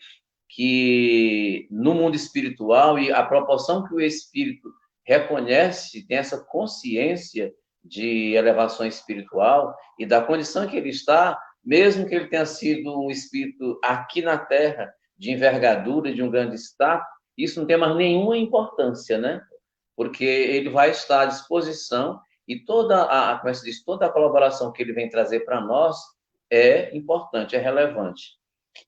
que no mundo espiritual, e a proporção que o espírito reconhece, tem essa consciência de elevação espiritual e da condição que ele está, mesmo que ele tenha sido um espírito aqui na Terra, de envergadura, de um grande status, isso não tem mais nenhuma importância, né? Porque ele vai estar à disposição e como é que se diz, toda a colaboração que ele vem trazer para nós é importante, é relevante.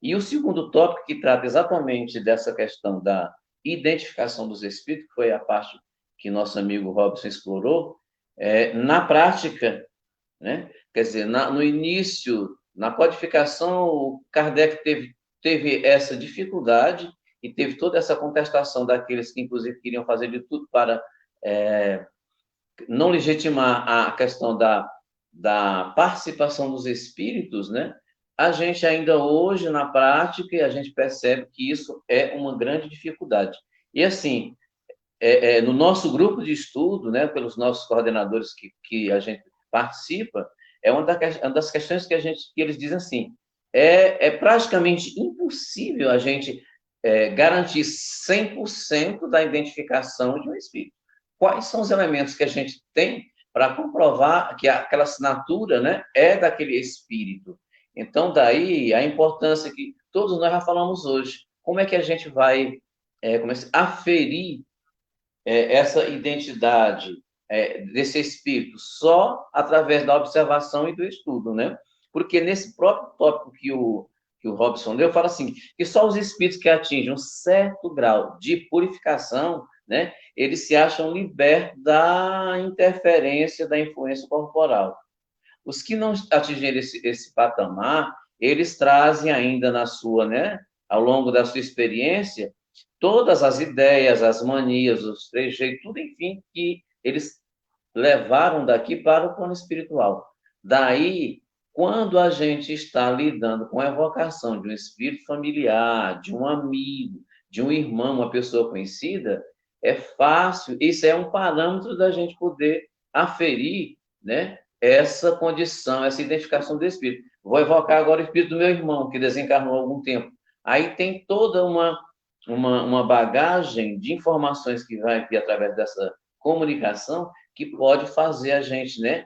E o segundo tópico, que trata exatamente dessa questão da identificação dos espíritos, que foi a parte que nosso amigo Robson explorou, na prática, né? Quer dizer, no início, na codificação, o Kardec teve essa dificuldade e teve toda essa contestação daqueles que, inclusive, queriam fazer de tudo para não legitimar a questão da participação dos espíritos, né? A gente ainda hoje, na prática, a gente percebe que isso é uma grande dificuldade. E, assim, no nosso grupo de estudo, né, pelos nossos coordenadores que a gente participa, é uma das questões que eles dizem assim, é praticamente impossível a gente garantir 100% da identificação de um espírito. Quais são os elementos que a gente tem para comprovar que aquela assinatura, né, é daquele espírito? Então, daí a importância que todos nós já falamos hoje. Como é que a gente vai aferir essa identidade desse espírito? Só através da observação e do estudo, né? Porque nesse próprio tópico que o Robson deu, fala assim, que só os espíritos que atingem um certo grau de purificação, né, eles se acham libertos da interferência da influência corporal. Os que não atingirem esse patamar, eles trazem ainda na sua, né, ao longo da sua experiência, todas as ideias, as manias, os trejeitos, tudo, enfim, que eles levaram daqui para o plano espiritual. Daí, quando a gente está lidando com a evocação de um espírito familiar, de um amigo, de um irmão, uma pessoa conhecida, é fácil, isso é um parâmetro da gente poder aferir, né, essa condição, essa identificação do espírito. Vou evocar agora o espírito do meu irmão, que desencarnou há algum tempo. Aí tem toda uma bagagem de informações que vai vir através dessa comunicação que pode fazer a gente, né,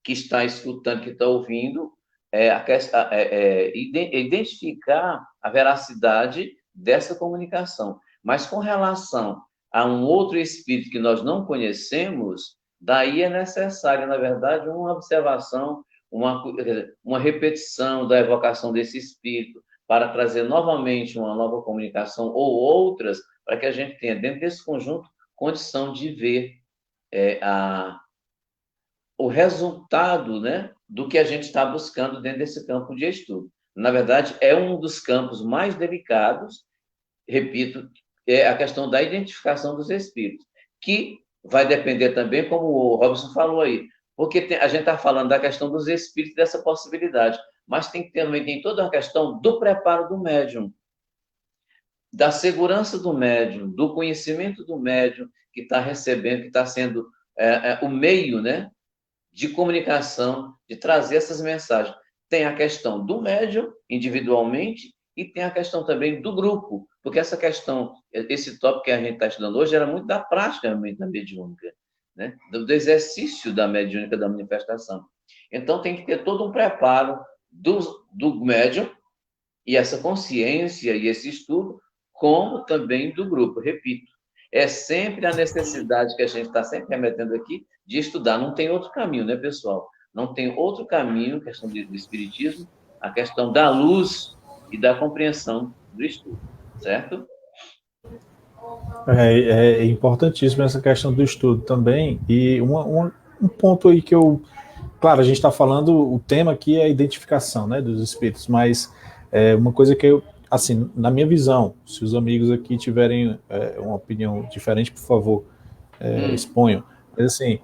que está escutando, que está ouvindo, identificar a veracidade dessa comunicação. Mas com relação a um outro espírito que nós não conhecemos, daí é necessária, na verdade, uma observação, uma repetição da evocação desse espírito, para trazer novamente uma nova comunicação ou outras, para que a gente tenha, dentro desse conjunto, condição de ver o resultado, né, do que a gente está buscando dentro desse campo de estudo. Na verdade, é um dos campos mais delicados, repito, é a questão da identificação dos espíritos, que vai depender também, como o Robson falou aí, porque a gente está falando da questão dos espíritos, dessa possibilidade, mas também tem toda a questão do preparo do médium, da segurança do médium, do conhecimento do médium que está recebendo, que está sendo o meio, né, de comunicação, de trazer essas mensagens. Tem a questão do médium, individualmente, e tem a questão também do grupo, porque essa questão, esse tópico que a gente está estudando hoje, era muito da prática da mediúnica, né, do exercício da mediúnica, da manifestação. Então, tem que ter todo um preparo do médium, e essa consciência e esse estudo, como também do grupo. Repito, é sempre a necessidade que a gente está sempre remetendo aqui de estudar. Não tem outro caminho, né, pessoal? Não tem outro caminho, questão do espiritismo, a questão da luz e da compreensão do estudo, certo? É importantíssimo essa questão do estudo também. E um ponto aí que claro, a gente está falando, o tema aqui é a identificação, né, dos espíritos, mas uma coisa que assim, na minha visão, se os amigos aqui tiverem uma opinião diferente, por favor, exponham. Mas assim,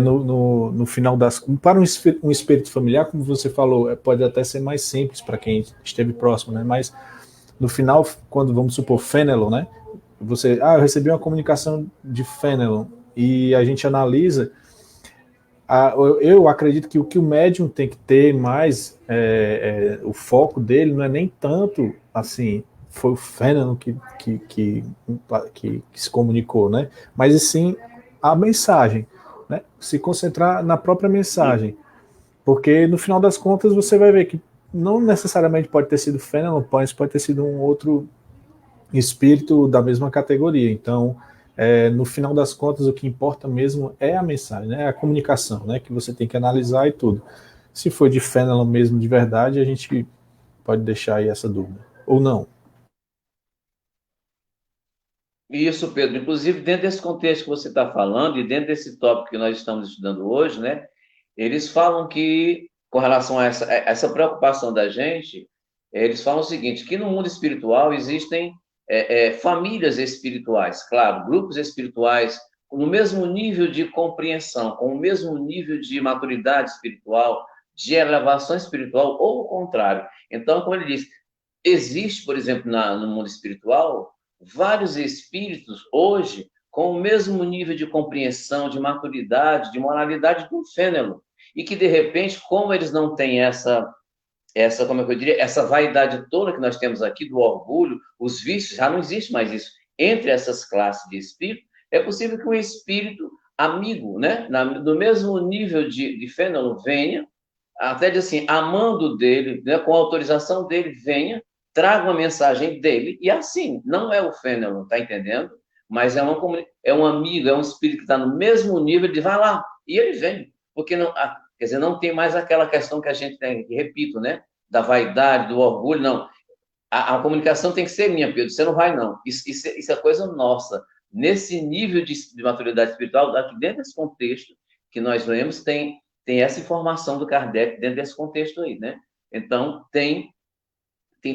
no final para um espírito familiar, como você falou, pode até ser mais simples para quem esteve próximo, né? Mas no final, quando, vamos supor, Fenelon, né? Eu recebi uma comunicação de Fenelon, e a gente analisa, eu acredito que o que o médium tem que ter mais, o foco dele não é nem tanto, assim, foi o fenômeno que se comunicou, né? Mas sim a mensagem, né? Se concentrar na própria mensagem. Porque no final das contas você vai ver que não necessariamente pode ter sido fenômeno, pode ter sido um outro espírito da mesma categoria. Então, no final das contas, o que importa mesmo é a mensagem, né? A comunicação, né? Que você tem que analisar e tudo. Se for de fenômeno mesmo de verdade, a gente pode deixar aí essa dúvida. Ou não. Isso, Pedro. Inclusive, dentro desse contexto que você está falando, e dentro desse tópico que nós estamos estudando hoje, né? Eles falam que, com relação a essa preocupação da gente, eles falam o seguinte, que no mundo espiritual existem famílias espirituais, claro, grupos espirituais no mesmo nível de compreensão, com o mesmo nível de maturidade espiritual, de elevação espiritual, ou o contrário. Então, como ele diz, existe, por exemplo, no mundo espiritual, vários espíritos hoje com o mesmo nível de compreensão, de maturidade, de moralidade do fênelo, e que, de repente, como eles não têm como é que eu diria, essa vaidade toda que nós temos aqui, do orgulho, os vícios, já não existe mais isso. Entre essas classes de espírito, é possível que um espírito amigo, né, no mesmo nível de fênelo, venha, até de assim, amando dele, né, com a autorização dele, venha, traga uma mensagem dele, e assim, não é o fênelo, tá entendendo? Mas é um amigo, é um espírito que está no mesmo nível, ele vai lá, e ele vem, porque não, quer dizer, não tem mais aquela questão que a gente tem, repito, né, da vaidade, do orgulho, não. A comunicação tem que ser minha, Pedro, você não vai, não. Isso é coisa nossa. Nesse nível de maturidade espiritual, aqui dentro desse contexto que nós vemos, tem essa informação do Kardec dentro desse contexto aí, né? Então, tem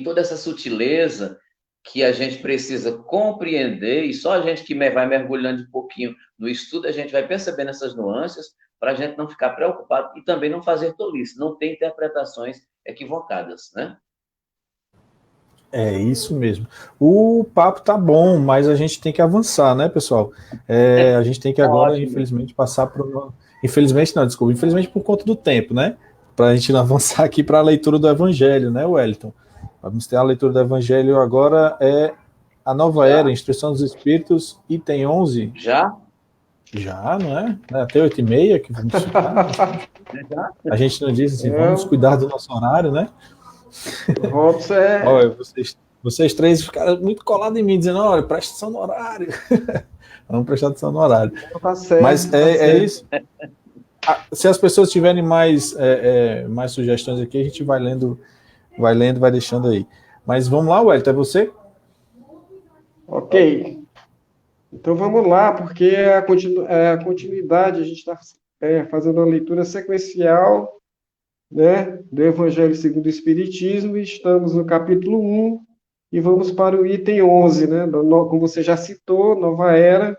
toda essa sutileza que a gente precisa compreender, e só a gente que vai mergulhando um pouquinho no estudo, a gente vai percebendo essas nuances, para a gente não ficar preocupado e também não fazer tolice, não ter interpretações equivocadas, né? É isso mesmo. O papo tá bom, mas a gente tem que avançar, né, pessoal? A gente tem que agora, Ótimo. infelizmente, passar para o... Infelizmente não, desculpa. Infelizmente por conta do tempo, né? Para a gente não avançar aqui para a leitura do Evangelho, né, Wellington? Vamos ter a leitura do Evangelho agora, a Nova Era, Instrução dos Espíritos, item 11. Já? Já, não é? Até 8h30 que vamos ficar. A gente não disse assim, vamos cuidar do nosso horário, né? Robson Olha, vocês três ficaram muito colados em mim, dizendo, olha, presta atenção no horário. Vamos prestar atenção no horário. Tá certo, mas é isso. Se as pessoas tiverem mais sugestões aqui, a gente vai lendo, vai deixando aí. Mas vamos lá, Wellington, é você? Ok. Então vamos lá, porque a continuidade, a gente está fazendo uma leitura sequencial, né, do Evangelho segundo o Espiritismo, e estamos no capítulo 1, e vamos para o item 11, né, como você já citou, Nova Era,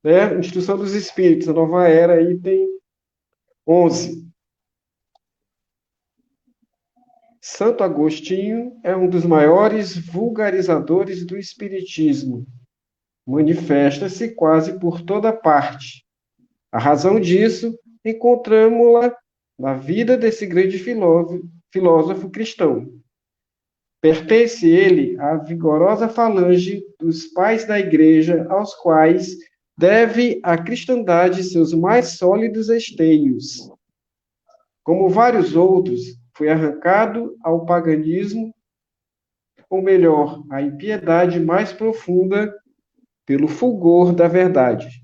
né, Instrução dos Espíritos, Nova Era, item 11. Santo Agostinho é um dos maiores vulgarizadores do Espiritismo. Manifesta-se quase por toda parte. A razão disso encontramos-la na vida desse grande filósofo cristão. Pertence ele à vigorosa falange dos pais da Igreja, aos quais deve a cristandade seus mais sólidos esteios. Como vários outros, foi arrancado ao paganismo, ou melhor, à impiedade mais profunda, pelo fulgor da verdade.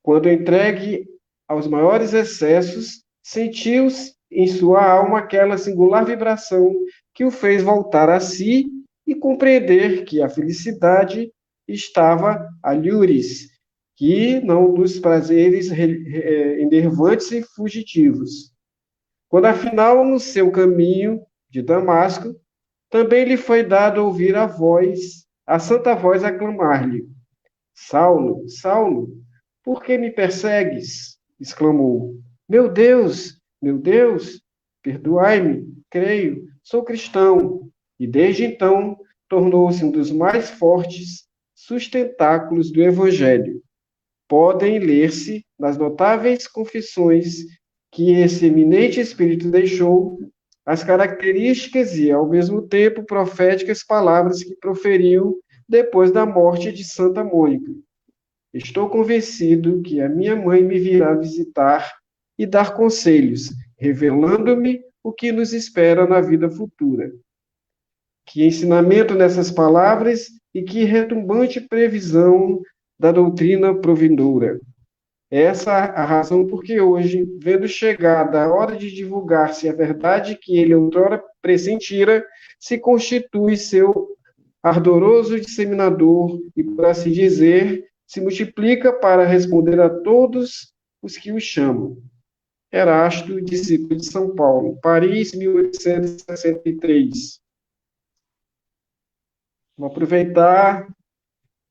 Quando entregue aos maiores excessos, sentiu em sua alma aquela singular vibração que o fez voltar a si e compreender que a felicidade estava alhures, que não nos prazeres enervantes e fugitivos. Quando, afinal, no seu caminho de Damasco, também lhe foi dado ouvir a santa voz a clamar-lhe: Saulo, Saulo, por que me persegues? Exclamou. Meu Deus, perdoai-me, creio, sou cristão. E desde então tornou-se um dos mais fortes sustentáculos do Evangelho. Podem ler-se das notáveis confissões que esse eminente espírito deixou, as características e, ao mesmo tempo, proféticas palavras que proferiu depois da morte de Santa Mônica. Estou convencido que a minha mãe me virá visitar e dar conselhos, revelando-me o que nos espera na vida futura. Que ensinamento nessas palavras e que retumbante previsão da doutrina provindoura. Essa é a razão por que hoje, vendo chegada a hora de divulgar-se a verdade que ele outrora pressentira, se constitui seu ardoroso disseminador e, por assim dizer, se multiplica para responder a todos os que o chamam. Erasto, discípulo de São Paulo, Paris, 1863. Vou aproveitar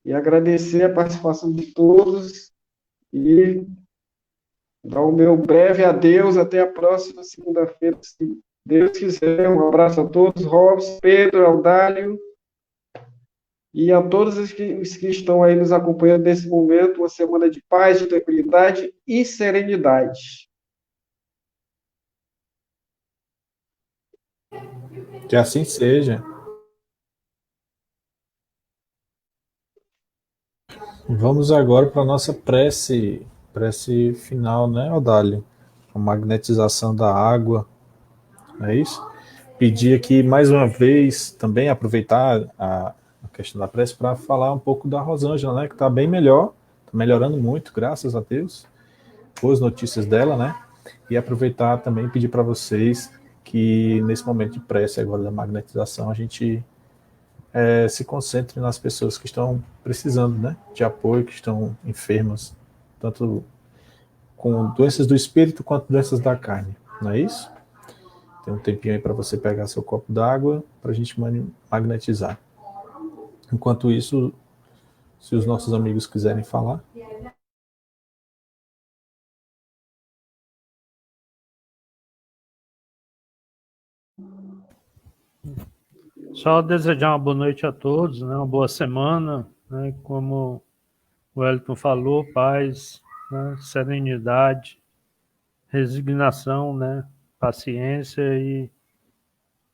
e agradecer a participação de todos e dar o meu breve adeus até a próxima segunda-feira, se Deus quiser. Um abraço a todos, Robson, Pedro, Audálio, e a todos os que estão aí nos acompanhando nesse momento, uma semana de paz, de tranquilidade e serenidade. Que assim seja. Vamos agora para a nossa prece final, né, Odálio? A magnetização da água, não é isso? Pedir aqui mais uma vez, também aproveitar a questão da prece para falar um pouco da Rosângela, né, que está bem melhor, está melhorando muito, graças a Deus. Boas notícias dela, né? E aproveitar também e pedir para vocês que nesse momento de prece agora da magnetização a gente se concentre nas pessoas que estão precisando, né, de apoio, que estão enfermas, tanto com doenças do espírito quanto doenças da carne, não é isso? Tem um tempinho aí para você pegar seu copo d'água para a gente magnetizar. Enquanto isso, se os nossos amigos quiserem falar. Só desejar uma boa noite a todos, né? Uma boa semana, né? Como o Wellington falou, paz, né? Serenidade, resignação, né? Paciência e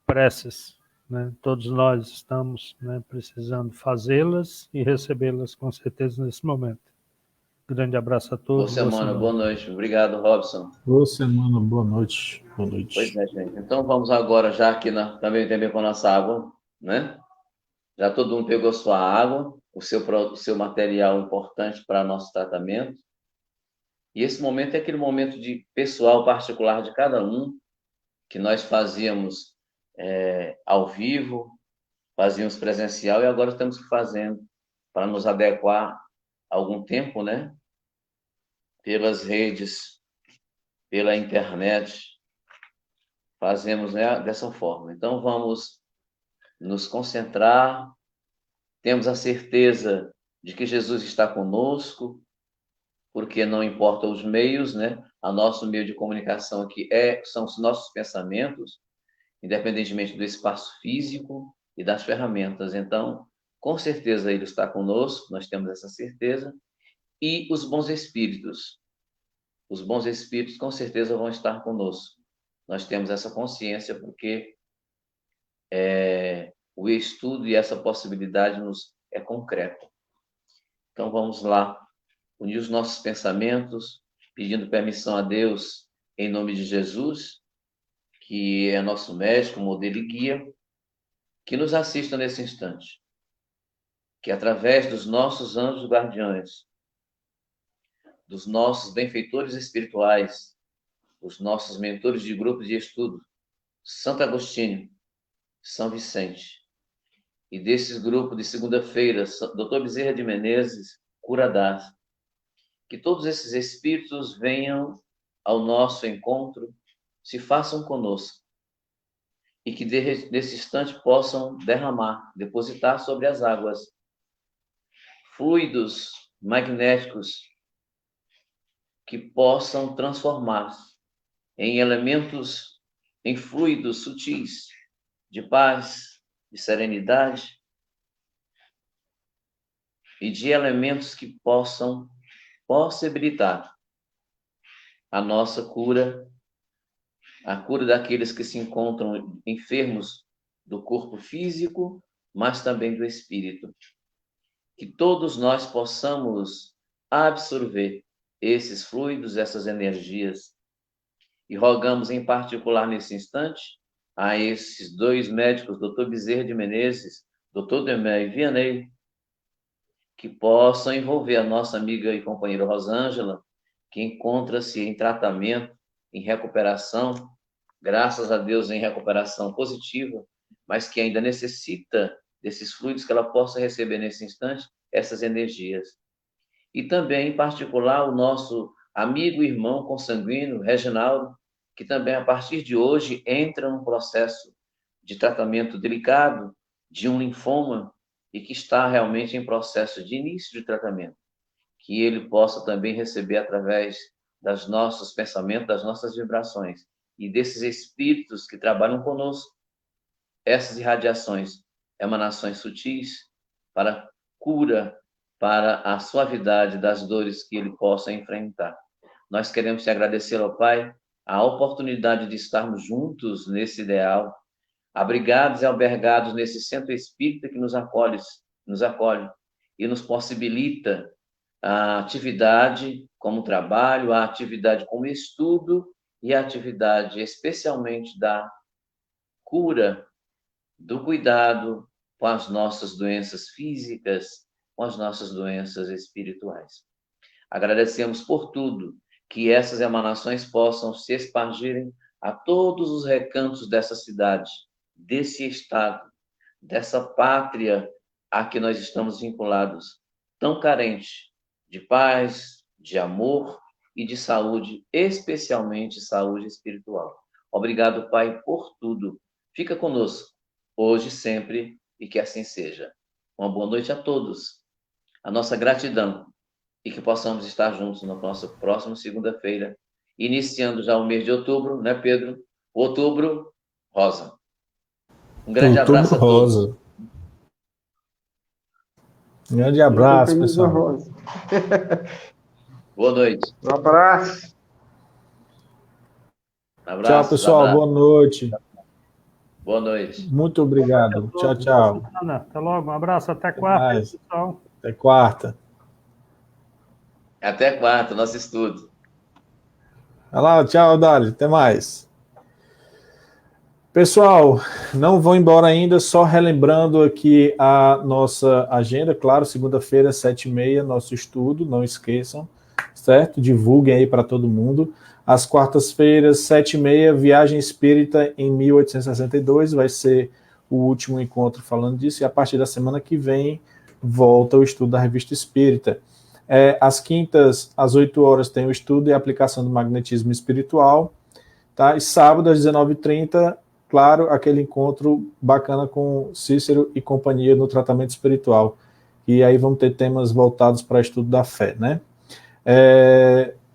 preces, né? Todos nós estamos, né, precisando fazê-las e recebê-las com certeza nesse momento. Grande abraço a todos. Boa semana, boa noite. Obrigado, Robson. Boa semana, boa noite. Boa noite. Pois é, gente. Então vamos agora, já aqui também com a nossa água, né? Já todo mundo pegou sua água, o seu material importante para nosso tratamento. E esse momento é aquele momento de pessoal particular de cada um, que nós fazíamos ao vivo, fazíamos presencial e agora estamos fazendo para nos adequar a algum tempo, né? Pelas redes, pela internet, fazemos, né, dessa forma. Então vamos nos concentrar, temos a certeza de que Jesus está conosco, porque não importa os meios, né? O nosso meio de comunicação aqui são os nossos pensamentos, independentemente do espaço físico e das ferramentas. Então, com certeza ele está conosco, nós temos essa certeza, e os bons espíritos com certeza vão estar conosco. Nós temos essa consciência porque o estudo e essa possibilidade nos é concreta. Então vamos lá, unir os nossos pensamentos, pedindo permissão a Deus em nome de Jesus, que é nosso médico, modelo e guia, que nos assista nesse instante. Que através dos nossos anjos guardiões, dos nossos benfeitores espirituais, os nossos mentores de grupo de estudo, Santo Agostinho, São Vicente, e desses grupos de segunda-feira, Dr. Bezerra de Menezes, Curadás, que todos esses espíritos venham ao nosso encontro, se façam conosco, e que nesse instante possam depositar sobre as águas, fluidos magnéticos que possam transformar em elementos, em fluidos sutis, de paz, de serenidade, e de elementos que possam possibilitar a nossa cura, a cura daqueles que se encontram enfermos do corpo físico, mas também do espírito. Que todos nós possamos absorver esses fluidos, essas energias. E rogamos em particular nesse instante a esses dois médicos, Dr. Bezerra de Menezes, Dr. Demé Vianney, que possam envolver a nossa amiga e companheira Rosângela, que encontra-se em tratamento, em recuperação, graças a Deus em recuperação positiva, mas que ainda necessita desses fluidos, que ela possa receber nesse instante essas energias. E também, em particular, o nosso amigo e irmão consanguíneo, Reginaldo, que também, a partir de hoje, entra num processo de tratamento delicado de um linfoma e que está realmente em processo de início de tratamento. Que ele possa também receber através dos nossos pensamentos, das nossas vibrações e desses espíritos que trabalham conosco, essas irradiações, emanações sutis para cura, para a suavidade das dores que ele possa enfrentar. Nós queremos te agradecer, ó Pai, a oportunidade de estarmos juntos nesse ideal, abrigados e albergados nesse centro espírita que nos acolhe e nos possibilita a atividade como trabalho, a atividade como estudo e a atividade especialmente da cura, do cuidado com as nossas doenças físicas, com as nossas doenças espirituais. Agradecemos por tudo, que essas emanações possam se expandirem a todos os recantos dessa cidade, desse estado, dessa pátria a que nós estamos vinculados, tão carente de paz, de amor e de saúde, especialmente saúde espiritual. Obrigado, Pai, por tudo. Fica conosco, hoje e sempre, e que assim seja. Uma boa noite a todos. A nossa gratidão e que possamos estar juntos na nossa próxima segunda-feira, iniciando já o mês de outubro, né, Pedro? Outubro rosa. Um grande abraço a todos. Um grande abraço, pessoal. Boa noite. Um abraço. Tchau, pessoal. Boa noite. Boa noite. Muito obrigado. Tchau, tchau. Até logo. Um abraço. Até quarta, pessoal. Até quarta. Até quarta, nosso estudo. Vai lá, tchau, Dário. Até mais. Pessoal, não vou embora ainda, só relembrando aqui a nossa agenda, claro, segunda-feira, 7h30, nosso estudo, não esqueçam, certo? Divulguem aí para todo mundo. Às quartas-feiras, 7h30, Viagem Espírita em 1862, vai ser o último encontro falando disso, e a partir da semana que vem, volta o estudo da Revista Espírita. Às quintas, às 8 horas, tem o estudo e a aplicação do magnetismo espiritual, tá? E sábado, às 19h30, claro, aquele encontro bacana com Cícero e companhia no tratamento espiritual. E aí vamos ter temas voltados para o estudo da fé, né?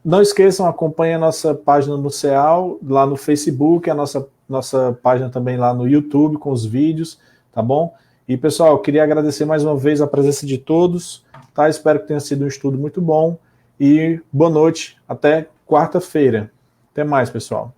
Não esqueçam, acompanhem a nossa página no CEAL, lá no Facebook, a nossa página também lá no YouTube, com os vídeos, tá bom? E, pessoal, eu queria agradecer mais uma vez a presença de todos, tá? Espero que tenha sido um estudo muito bom, e boa noite, até quarta-feira. Até mais, pessoal.